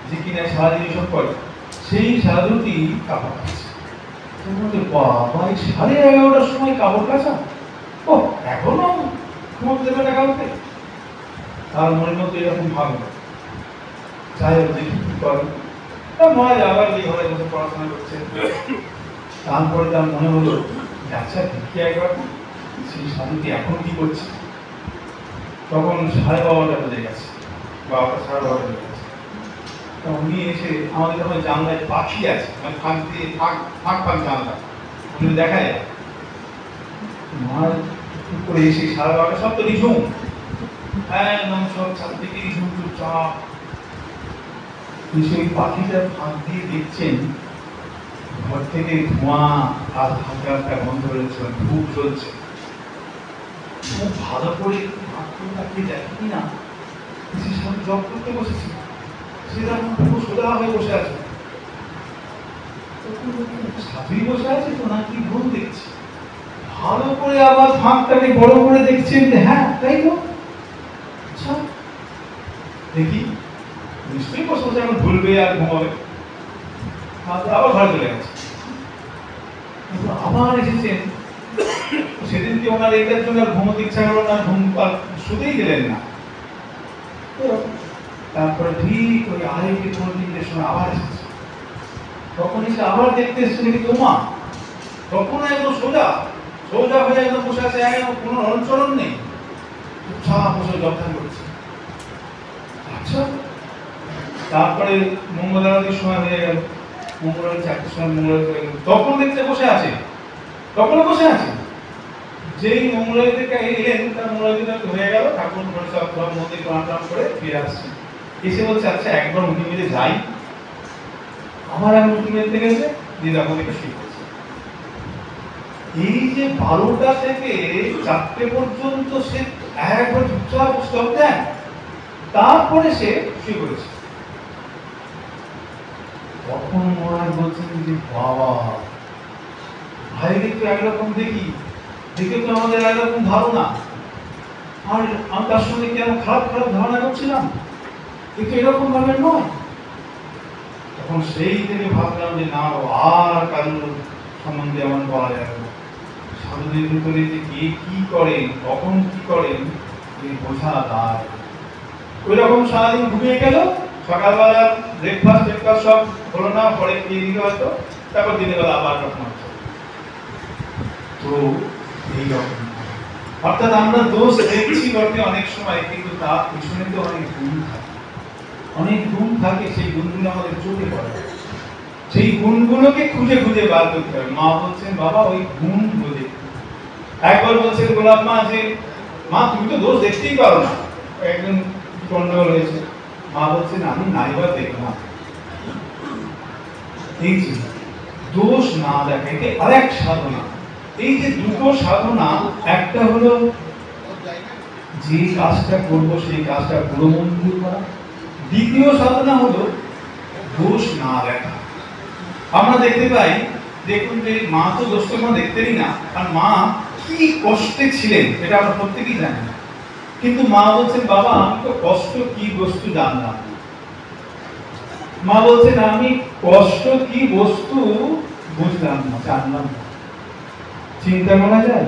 যে কিনা সারাদিন এসব করে, সেই সাধুটি কাপড় কাছে। বাবা, এই 11:30টার সময় কাপড় কাচা, ও এখনো ঘুমোতে দেবে না কাউকে? তার মনের মধ্যে এরকম ভাববে, যাই হোক দেখি কি করে। মহারাজ আবার এই ঘরে বসে পড়াশোনা করছে। তারপরে তার মনে হলো, আচ্ছা দেখি একবার সেই সাধুটি এখন কি করছে। তখন 12:30 বেজে গেছে, 12:30 বেজে গেছে। উনি এসে আমাদের যখন জানলায় পাখি আছে, মানে ফাঁক দিয়ে ফাঁক জানলা উনি দেখা যায়, মহারাজ করে এসে 12:30 সব তো রিঝুম, একদম সব চারদিকে রিঝুম, চুপচাপ। সেই পাখিটার ফাঁক দিয়ে দেখছেন ঘর থেকে ধোঁয়া আর হালকা হালকা গন্ধ বেরোচ্ছে, ধূপ জ্বলছে। খুব ভালো করে তাকিয়ে দেখি না, সে সাথে জব করতে বসেছে, সেরকম খুব সোজা হয়ে বসে আছে। সাথেই বসে আছে তো নাকি ভুল দেখছি, ভালো করে আবার ফাঁকটাকে বড় করে দেখছেন, হ্যাঁ তাই তো, আচ্ছা দেখি নিশ্চয়ই বসে বসে এখন ভুলবে আর ঘুমাবে। আবার ঘরে চলে গেছে, আবার এসেছেন। সেদিনকে ওনার এটার জন্য আর ঘুমোতে ইচ্ছা করলো না, ঘুম শুতেই গেলেন না। তারপরে ঠিক ওই 2:30-3:00 সময় আবার এসেছে, তখন এসে আবার দেখতে এসেছে নাকি তোমা, তখন একদম সোজা হয়ে একদম বসে আছে, কোনো নড়নচড়ন নেই, চুপচাপ বসে যোগদান করছে। আচ্ছা, তারপরে মঙ্গল আরতির সময় হয়ে গেল, মঙ্গল আরতি 4টার সময় মঙ্গল আরতি হয়ে গেল, তখন দেখতে বসে আছে, তখনও বসে আছে। যেই মঙ্গলবার থেকে এলেন তার মঙ্গলবার হয়ে গেল, ঠাকুর ঘরে সব মন্দির প্রণাম করে ফিরে আসছেন। এসে বলছে আচ্ছা একবার উঁকি মেরে যাই। আমার আমি উঁকি মেরতে গেছে, দিদাকে শিখেছে। এই যে 12টা থেকে 4টে পর্যন্ত সে একবার চুপচাপ স্টপ দেন, তারপরে সে শুয়ে পড়েছে। তখন মহারাজ বলছেন যে বাবা ভাইকে তো একরকম দেখি, দেখে তো আমাদের একরকম ধারণা, আর আমি তার সঙ্গে কেন খারাপ খারাপ ধারণা করছিলাম, কিন্তু এরকম ভাবে নয়। তখন সেই থেকে ভাবলাম যে না আর কারোর সম্বন্ধে এমন বলা যাবে না। সাধুদের ভিতরে যে কে কি করেন, কখন কি করেন, এই বোঝা দায়। ওই রকম সারাদিন ঘুমিয়ে গেল, সকালবেলা ব্রেকফাস্ট সব হলো না, পরে খেয়ে দিতে হয়তো, তারপর দিনের বেলা আবার রকম হচ্ছে। তো এইরকম অর্থাৎ আমরা দোষ দেখছি বটে অনেক সময়, কিন্তু তার পিছনে তো অনেক গুণ থাকে, অনেক গুণ থাকে। সেই গুণগুলো আমাদের চোখে পড়ে, সেই গুণগুলোকে খুঁজে খুঁজে বার করতে হবে। মা বলছেন বাবা ওই গুণ বোঝে। একবার বলছেন গোলাপ মা যে মা তুমি তো দোষ দেখতেই পারো না, একজন গন্ডগোল হয়েছে। মা বলছেন আমি নাইবার দেখলাম। এই যে দোষ না দেখা, এটা আরেক সাধনা। এই যে দুটো সাধনা, একটা হলো যে কাজটা করবো সেই কাজটা পুরো মন দিয়ে করা, দ্বিতীয় সাধনা হলো দোষ না দেখা। আমরা দেখতে পাই, দেখুন যে মা তো দোষটা কোনো দেখতেনই না, আর মা কি কষ্টে ছিলেন এটা আমরা প্রত্যেকেই জানি। কিন্তু মা বলছেন বাবা আমি তো কষ্ট কি বস্তু জানলাম। মা বলছেন আমি কষ্ট কি বস্তু বুঝলাম না, জানলাম না। চিন্তা করা যায়?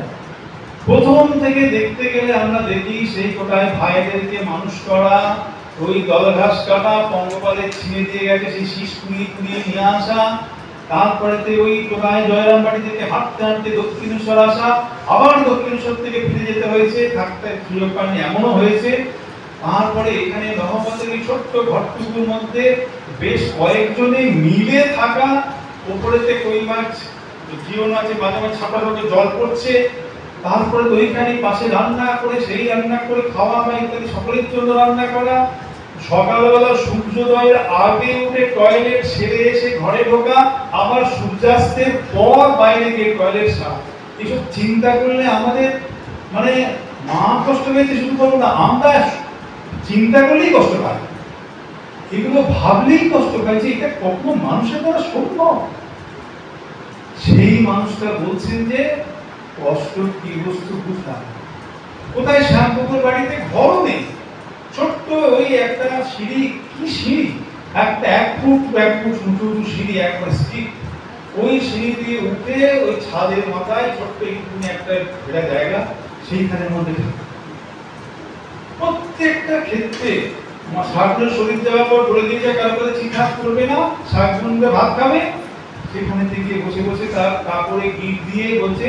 প্রথম থেকে দেখতে গেলে আমরা দেখি সেই কোটায় ভাইদেরকে মানুষ করা, ওই দলঘাস কাটা, পঙ্গপালে ছিঁড়ে দিয়ে গেছে সেই শীষ কুড়িয়ে নিয়ে আসা, তারপরেতে ওই কোটায় জয়রামবাড়ি থেকে হাঁটতে হাঁটতে দক্ষিণেশ্বর আসা, আবার দক্ষিণেশ্বর থেকে ফিরে যেতে হয়েছে, থাকতে সুযোগ পায়নি এমনও হয়েছে। তারপরে এখানে নহবতের এই ছোট্ট ঘরটুকুর মধ্যে বেশ কয়েকজনে মিলে থাকা, উপরেতে কই মাছ জীবন আছে, মাঝে মাঝে ছাপা ছাপা জল পড়ছে, তারপরে তো ওইখানে পাশে রান্না করে, সেই রান্না করে খাওয়া বা ইত্যাদি সকলের জন্য রান্না করা, সকালবেলা সূর্যোদয়ের আগে উঠে টয়লেট সেরে এসে ঘরে ঢোকা, আবার সূর্যাস্তের পর বাইরে গিয়ে টয়লেট সারা। এসব চিন্তা করলে আমাদের মানে মা কষ্ট পেয়েছে শুধু বলবো না, আমরা চিন্তা করলেই কষ্ট পাই, এগুলো ভাবলেই কষ্ট পাই যে এটা কখনো মানুষের দ্বারা সম্ভব। সেই মানুষটা বলছেন যে কষ্ট কি বস্তু বুঝলাম। কোথায় শ্যামপুকুর বাড়িতে ঘরও নেই, ছোট্ট ওই একটা সিঁড়ি, কি সিঁড়ি, একটা 1 ফুট উঁচু উঁচু সিঁড়ি, একবার স্টিক, ওই সিঁড়ি দিয়ে উঠে ওই ছাদের মাথায় ছোট্ট একটুখানি একটা ঘেরা জায়গা, সেইখানের মধ্যে প্রত্যেকটা ক্ষেত্রে ঠাকুরের শরীর দেওয়ার পর বলে দিয়ে যায় কারো চিন্তা করবে না, শাক বুনবে ভাত খাবে, সেখানে থেকে বসে বসে তার কাপড়ে গিট দিয়ে বলছে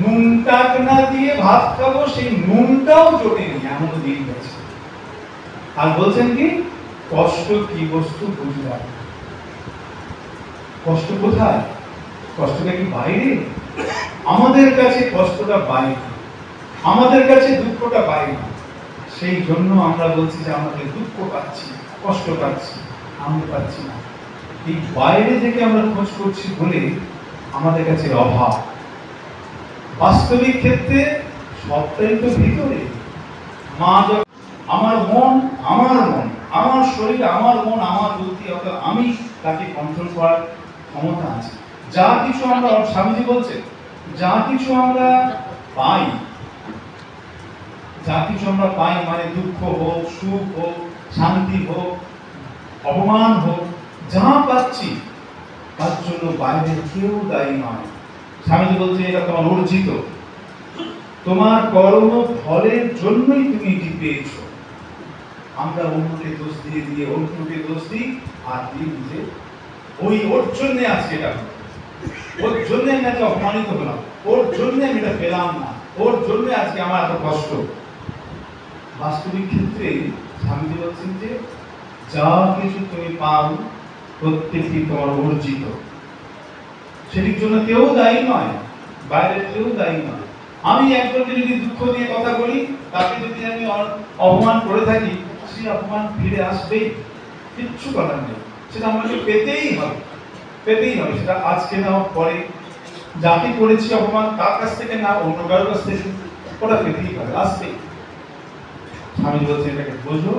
নুনটা না দিয়ে ভাত খাবো, সেই নুনটাও জোটেনি, এমন দিন গেছে। আর বলছেন কি কষ্ট কি বস্তু বুঝলাম। কষ্ট কোথায়? কষ্টটা কি বাইরে? আমাদের কাছে কষ্টটা বাইরে, আমাদের কাছে দুঃখটা বাইরে। সেই জন্য আমরা বলছি যে আমাদের দুঃখ পাচ্ছি, কষ্ট পাচ্ছি, আনন্দ পাচ্ছি না। এই বাইরে থেকে আমরা খোঁজ করছি বলে আমাদের কাছে অভাব। বাস্তবিক ক্ষেত্রে সবটাই তো ভিতরে। মা আমার মন, আমার শরীর, আমার মন, আমার বুদ্ধি, অর্থাৎ আমি তাকে কন্ট্রোল করার ক্ষমতা আছে। যা কিছু আমরা, স্বামীজি বলছে, যা কিছু আমরা পাই, যা কিছু আমরা পাই মানে দুঃখ হোক, সুখ হোক, শান্তি হোক, অপমান হোক, যা পাচ্ছি তার জন্য বাইরের কেউ দায়ী নয়। স্বামীজি বলছে এটা তোমার অর্জিত, তোমার কর্ম ফলের জন্যই তুমি এটি পেয়েছো। আমরা অন্যকে দোষ দিয়ে দিয়ে অন্যকে দোষ দিই আর দিয়ে নিজে ওর জন্য আজকে এটা হলো, ওর জন্য আমি আজকে অপমানিত হলাম, ওর জন্য আমি এটা পেলাম না, ওর জন্য আজকে আমার এত কষ্ট। বাস্তবিক ক্ষেত্রে স্বামীজি বলছেন যে যা কিছু তুমি পাও প্রত্যেকটি তোমার অর্জিত, সেটির জন্য কেউ দায়ী নয়, বাইরের কেউ দায়ী নয়। আমি একজনকে যদি দুঃখ দিয়ে কথা বলি, তাকে যদি আমি অপমান করে থাকি, সেই অপমান ফিরে আসবেই, কিচ্ছু করার নেই। সেটা আমাকে পেতেই হবে, পেতেই হবে। সেটা আজকে না হোক পরে, যাকে করেছি অপমান তার কাছ থেকে না অন্য কারোর কাছ থেকে, ওটা পেতেই হবে, আসবেই। স্বামী বলছে এটাকে বোঝো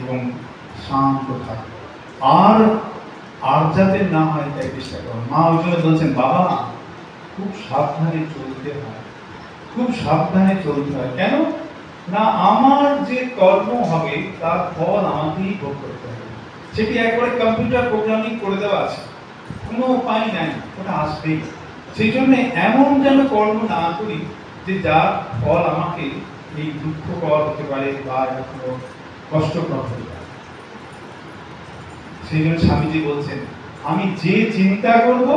এবং শান্ত থাকো, আর আর যাতে না হয় তাই চেষ্টা করো। মা ওই জন্য বলছেন বাবা খুব সাবধানে চলতে হয়, খুব সাবধানে চলতে হয়। কেন না, আমার যে কর্ম হবে তার ফল আমাকেই ভোগ করতে হবে। সেটি একবারে কম্পিউটার প্রোগ্রামিং করে দেওয়া আছে, কোনো উপায় নাই, ওটা আসবেই। সেই জন্য এমন যেন কর্ম না করি যে যার ফল আমাকে এই দুঃখকর হতে পারে বা কোনো কষ্টকর হতে পারে। সেই জন্য স্বামীজি বলছেন আমি যে চিন্তা করব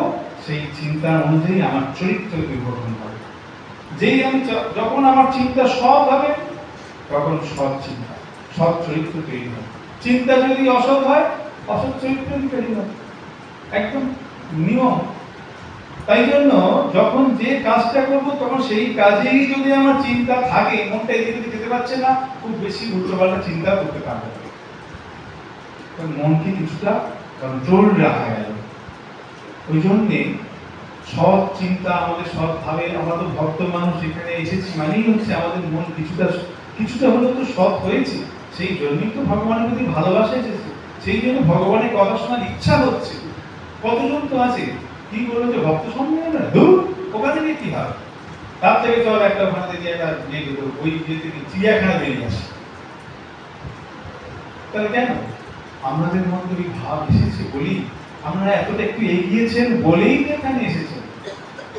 সেই চিন্তা অনুযায়ী আমার চরিত্র পরিবর্তন হবে। যেই আমি যখন আমার চিন্তা সৎ হবে তখন সৎ চিন্তা, সৎ চরিত্র তৈরি হবে। চিন্তা যদি অসৎ হয়, অসৎ চরিত্র তৈরি হবে, একদম নিয়ম। তাই জন্য যখন যে কাজটা করব তখন সেই কাজেই যদি আমার চিন্তা থাকে, মনটা এদিকে যেতে পারছে না, খুব বেশি উল্টোপাল্টা চিন্তা করতে পারবে, মনকে কিছুটা কন্ট্রোল রাখা গেল। ওই জন্যে সৎ চিন্তা আমাদের সৎ ভাবে, আমরা তো ভক্ত মানুষ এখানে এসেছি মানেই হচ্ছে আমাদের মন কিছুটা হলেও তো সৎ হয়েছে। সেই জন্যই তো ভগবানের প্রতি ভালোবাসা এসেছে, সেই জন্য ভগবানের কথা শোনার ইচ্ছা হচ্ছে। কতজন তো আছে কি বললো যে ভক্ত সম্মেলন না, ওখানে গিয়ে কি হবে, তার থেকে চল একটা ওখানে থেকে একটা ওই চিড়িয়াখানা বেরিয়ে আসে। তাহলে কেন আমাদের মধ্যে ওই ভাব এসেছে বলি, আমরা এতটা একটু এগিয়েছেন বলেই এখানে এসেছেন।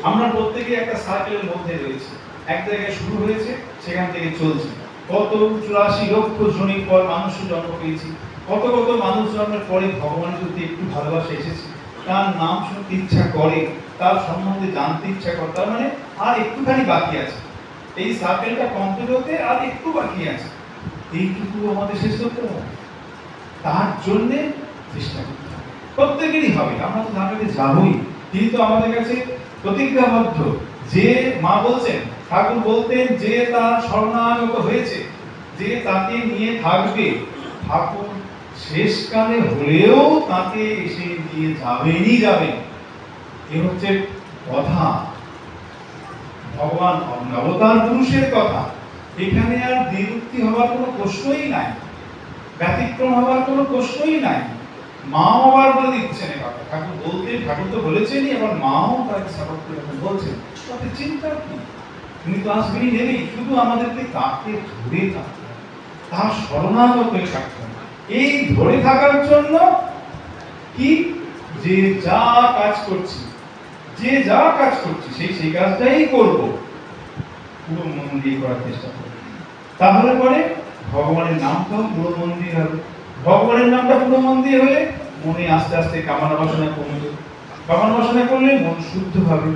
আমরা প্রত্যেকে একটা সার্কেলের মধ্যে রয়েছে, এক জায়গায় শুরু হয়েছে, সেখান থেকে চলছে। কত 84 লক্ষ জনের পর মানুষ জন্ম পেয়েছি, কত কত মানুষ জন্মের পরে ভগবানের প্রতি একটু ভালোবাসা এসেছে, তার নাম শুনতে ইচ্ছা করে, তার সম্বন্ধে জানতে ইচ্ছা করে, তার মানে আর একটুখানি বাকি আছে, এই সার্কেলটা কমপ্লিট হতে আর একটু বাকি আছে। এইটুকু আমাদের শেষ করতে হবে, তার জন্য চেষ্টা করতে হবে, প্রত্যেকেরই হবে। আমরা তো ধারণাতে যাবই, কিন্তু আমাদের কাছে প্রতিজ্ঞাবদ্ধ। যে মা বলছেন, ঠাকুর বলতেন, যে তার শরণাগত হয়েছে, যে তাকে নিয়ে থাকবে, ঠাকুর শেষকালে হলেও তাকে এসে নিয়ে যাবেনই যাবেন। এ হচ্ছে কথা, ভগবান অবতার পুরুষের কথা। এখানে আর দ্বিরুক্তি হওয়ার কোনো প্রশ্নই নাই, ব্যতিক্রম হওয়ার কোনো প্রশ্নই নাই। মাও আবার বলে দিচ্ছেন এ কথা, ঠাকুর বলতে, ঠাকুর তো বলেছেনই, এবার মাও তাকে সাপোর্ট করে বলছেন, তাতে চিন্তা কি, তিনি তো আসবেনই নেবেই, শুধু আমাদেরকে তাকে ধরে থাকতে হবে, তার শরণাগত হয়ে থাকতে হবে। এই ধরে থাকার জন্য কি, যে যা কাজ করছি, যে যা কাজ করছি সেই কাজটাই করব, পুরো মন দিয়ে করার চেষ্টা করব। তাহলে পরে ভগবানের নামটাও পুরো মন দিয়ে হবে। ভগবানের নামটা পুরো মন দিয়ে হলে মনে আস্তে আস্তে কামনা বাসনা কমে যাবে। কামনা বাসনা করলে মন শুদ্ধ হবে,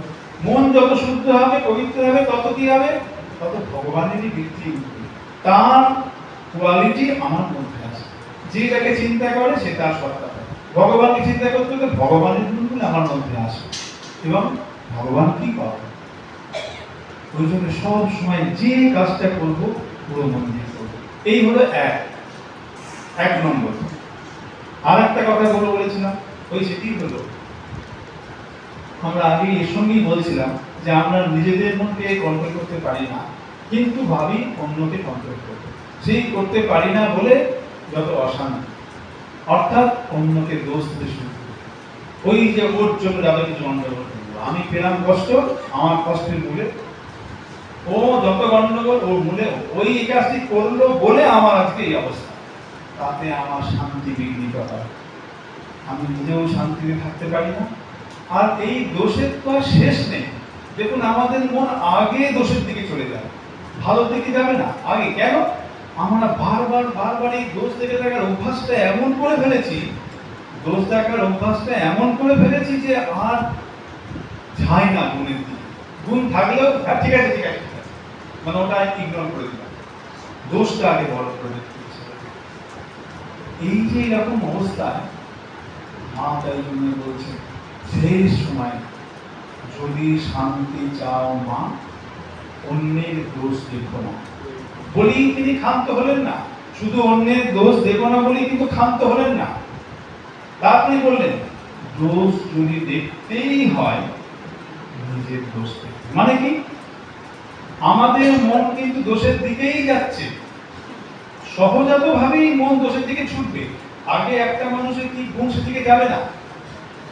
মন যত শুদ্ধ হবে, পবিত্র হবে, তত কি হবে, তত ভগবানেরই বৃদ্ধি উঠবে। তার কোয়ালিটি আমার মধ্যে আছে, যেটাকে চিন্তা করে সে তার সত্তা হয়। ভগবানকে চিন্তা করতে হলে ভগবানের গুণগুলো আমার মধ্যে আসে এবং ভগবান কি পাবে। ওই জন্য সব সময় যে কাজটা করবো পুরো মন দিয়ে করবো। এই হলো এক নম্বর। আর একটা কথা বলেছিলাম, ওই সেটি হলো আমরা আগে এর সঙ্গেই বলছিলাম যে আমরা নিজেদের মনকে কন্ট্রোল করতে পারি না, কিন্তু ভাবি অন্যকে কন্ট্রোল করতে। সেই করতে পারি না বলে যত অশান্তি, অর্থাৎ অন্যকে দোষ দিতে শুরু করি। ওই যে ওর জন্য যাবে কিছু গন্ডগোল, আমি পেলাম কষ্ট, আমার কষ্টের মূলে ও যত গন্ডগোল, ওর মূলে ওই কাজটি করলো বলে আমার আজকে এই অবস্থা, তাতে আমার শান্তি বিঘ্নিত হয়, আমি নিজেও শান্তিতে থাকতে পারি না। আর এই দোষের তো আর শেষ নেই। দেখুন আমাদের মন আগে দোষের দিকে চলে যায়, ভালো দিকে যাবে না আগে। কেন? আমরা বারবার এই দোষ দেখে দেখার অভ্যাসটা এমন করে ফেলেছি, দোষ দেখার অভ্যাসটা এমন করে ফেলেছি যে আর যায় না গুণের দিকে। গুণ থাকলেও ঠিক আছে মানে ওটা ইগনোর করে দিলাম, দোষটা আগে বড় করে দিচ্ছে। এই যে এরকম অবস্থায় মা তাই জন্য বলছে, শেষ সময় যদি শান্তি চাও মা, অন্যের দোষ দেখো না বলেই তিনি ক্ষান্ত হলেন না। শুধু অন্যের দোষ দেখো না বলেই কিন্তু ক্ষান্ত হলেন না। তারপরে বললেন দোষ যদি দেখতেই হয় নিজের দোষ দেখতে। মানে কি? আমাদের মন কিন্তু দোষের দিকেই যাচ্ছে, সহজাত ভাবেই মন দোষের দিকে ছুটবে। আগে একটা মানুষের কি গুণ সেদিকে যাবে না,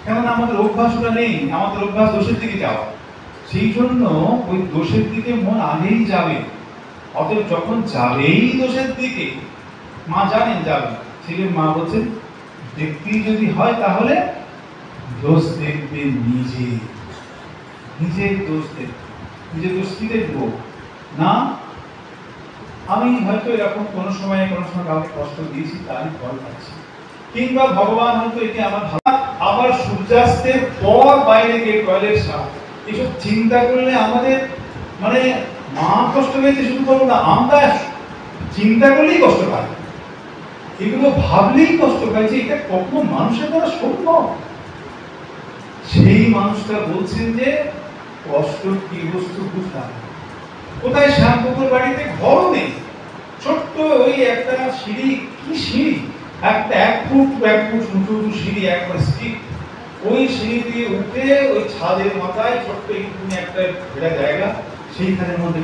কেননা আমাদের অভ্যাসটা নেই, আমাদের অভ্যাস দোষের দিকে যাওয়া। সেই জন্য ওই দোষের দিকে মন আগেই যাবে। অতএব যখন যাবেই দোষের দিকে, মা জানেন যাবে, সেই মা বলছেন দেখতেই যদি হয় তাহলে দোষ দেখবে নিজে, নিজের দোষ দেখবে। নিজের দোষ কি দেখবো না? আমি হয়তো এরকম কোনো সময় কাউকে কষ্ট দিয়েছি, তারই ফল পাচ্ছি, কিংবা ভগবান হয়তো এটি আমার আবার সূর্যাস্তের পর বাইরে গিয়ে টয়লেট সাফ, এসব চিন্তা করলে আমাদের মানে মা কষ্ট পেয়েছে শুধু বলবো না, আমরা চিন্তা করলেই কষ্ট পাই, এগুলো ভাবলেই কষ্ট পাই যে এটা কখনো মানুষের দ্বারা সম্ভব। সেই মানুষটা বলছেন যে কষ্ট কি বস্তু বুঝলাম। কোথায় শ্যামপুকুর বাড়িতে ঘরও নেই, ছোট্ট ওই একটা সিঁড়ি, কি সিঁড়ি, একটা 1 ফুট উঁচু সিঁড়ি, একবার স্টিক, ওই সিঁড়ি দিয়ে উঠে ওই ছাদের মাথায় ছোট্ট একটুখানি একটা ঘেরা জায়গা, সেইখানের মধ্যে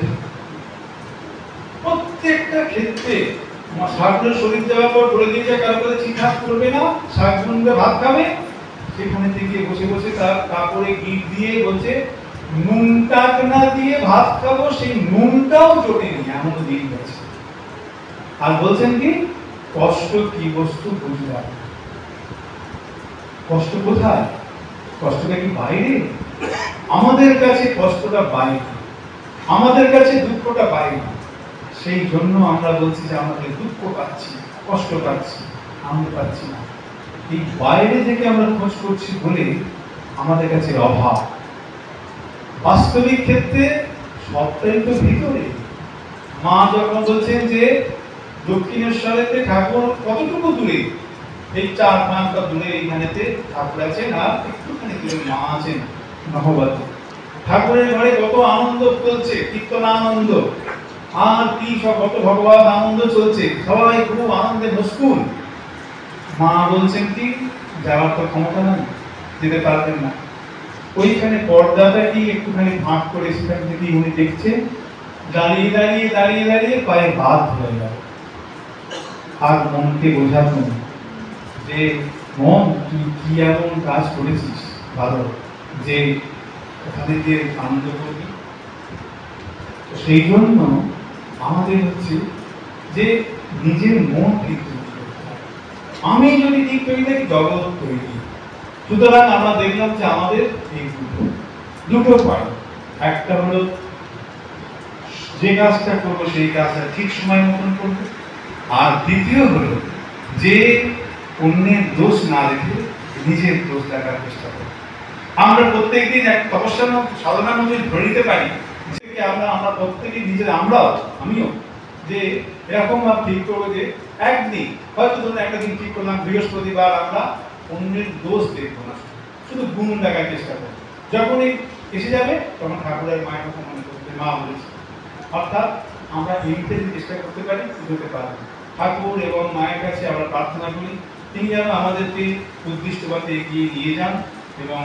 প্রত্যেকটা ক্ষেত্রে শাকগুলো শরীর দেওয়ার পর বলে দিয়ে যায় কারো কাছে চিন্তা করবে না, শাক বুনবে ভাত খাবে, সেখানে থেকে বসে বসে তার কাপড়ে গিট দিয়ে বলছে নুনটা না দিয়ে ভাত খাবো, সেই নুনটাও জোটেনি, এমন দিন গেছে। আর বলছেন কি কষ্ট কি বস্তু বুঝলাম। কষ্ট কোথায়? কষ্টটা কি বাইরে? আমাদের কাছে কষ্টটা বাইরে, আমাদের কাছে দুঃখটা বাইরে। সেই জন্য আমরা বলছি যে আমাদের দুঃখ পাচ্ছি, কষ্ট পাচ্ছি, আনন্দ পাচ্ছি না। এই বাইরে থেকে আমরা খোঁজ করছি বলে আমাদের কাছে অভাব। বাস্তবিক ক্ষেত্রে সবটাই তো ভিতরে। মা যখন বলছেন যে দক্ষিণেশ্বরেতে ঠাকুর কতটুকু দূরে, এই 4-5 পা দূরে এইখানেতে ঠাকুর আছেন, আর একটুখানি দূরে মা আছেন নহবতে। ঠাকুরের ঘরে কত আনন্দ চলছে, কীর্তন আনন্দ, আর কি সব কত ভগবত আনন্দ চলছে, সবাই খুব আনন্দে মশগুল। মা বলছেন কি যাওয়ার তো ক্ষমতা নাই, যেতে পারবেন না। ওইখানে পর্দাটা কি একটুখানি ফাঁক করে সেখান থেকে উনি দেখছেন, দাঁড়িয়ে দাঁড়িয়ে দাঁড়িয়ে দাঁড়িয়ে পায়ে বাদ হয়ে গেল। আর মনকে বোঝানো যে মন তুই কি এমন কাজ করেছিস ভালো যে ওখানে গিয়ে আনন্দ করবি। সেই জন্য আমাদের হচ্ছে যে নিজের মন ঠিক করতে হবে। আমি যদি ঠিক তৈরি থাকি জগৎ তৈরি। সুতরাং আমরা দেখলাম যে আমাদের এই দুটো পয়েন্ট, একটা হলো যে কাজটা করবো সেই কাজটা ঠিক সময় মতন করবো, আর দ্বিতীয় হলো যে অন্যের দোষ না দেখে নিজের দোষ দেখার চেষ্টা করবো। আমরা প্রত্যেকদিন এক তপস্যার সাধনার মধ্যে ধরে নিতে পারি যে আমরা প্রত্যেকে নিজের, আমরাও আমিও যে এরকম ভাব ঠিক করবো যে একদিন হয়তো ধরুন একটা দিন ঠিক করলাম বৃহস্পতিবার আমরা অন্যের দোষ দেখবো না, শুধু গুণ দেখার চেষ্টা করবো। যখনই এসে যাবে তখন ঠাকুরের মায়ের কথা মনে করতে মা বলেছে, অর্থাৎ আমরা এইটা যদি চেষ্টা করতে পারি বুঝতে পারবো। ঠাকুর এবং মায়ের কাছে আমরা প্রার্থনা করি তিনি যেন আমাদেরকে উদ্দিষ্ট পথে এগিয়ে নিয়ে যান এবং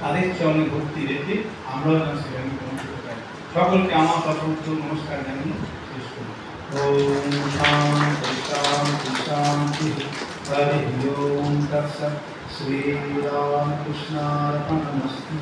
তাদের চরণে ভক্তি রেখে আমরাও যেন সেখানে পৌঁছতে পারি। সকলকে আমার সশস্ত্র নমস্কার জানিয়ে শেষ করি। ওম শান্তি শান্তি শান্তি। হরি ওম তৎসৎ। শ্রীরামকৃষ্ণার্পণমস্তু।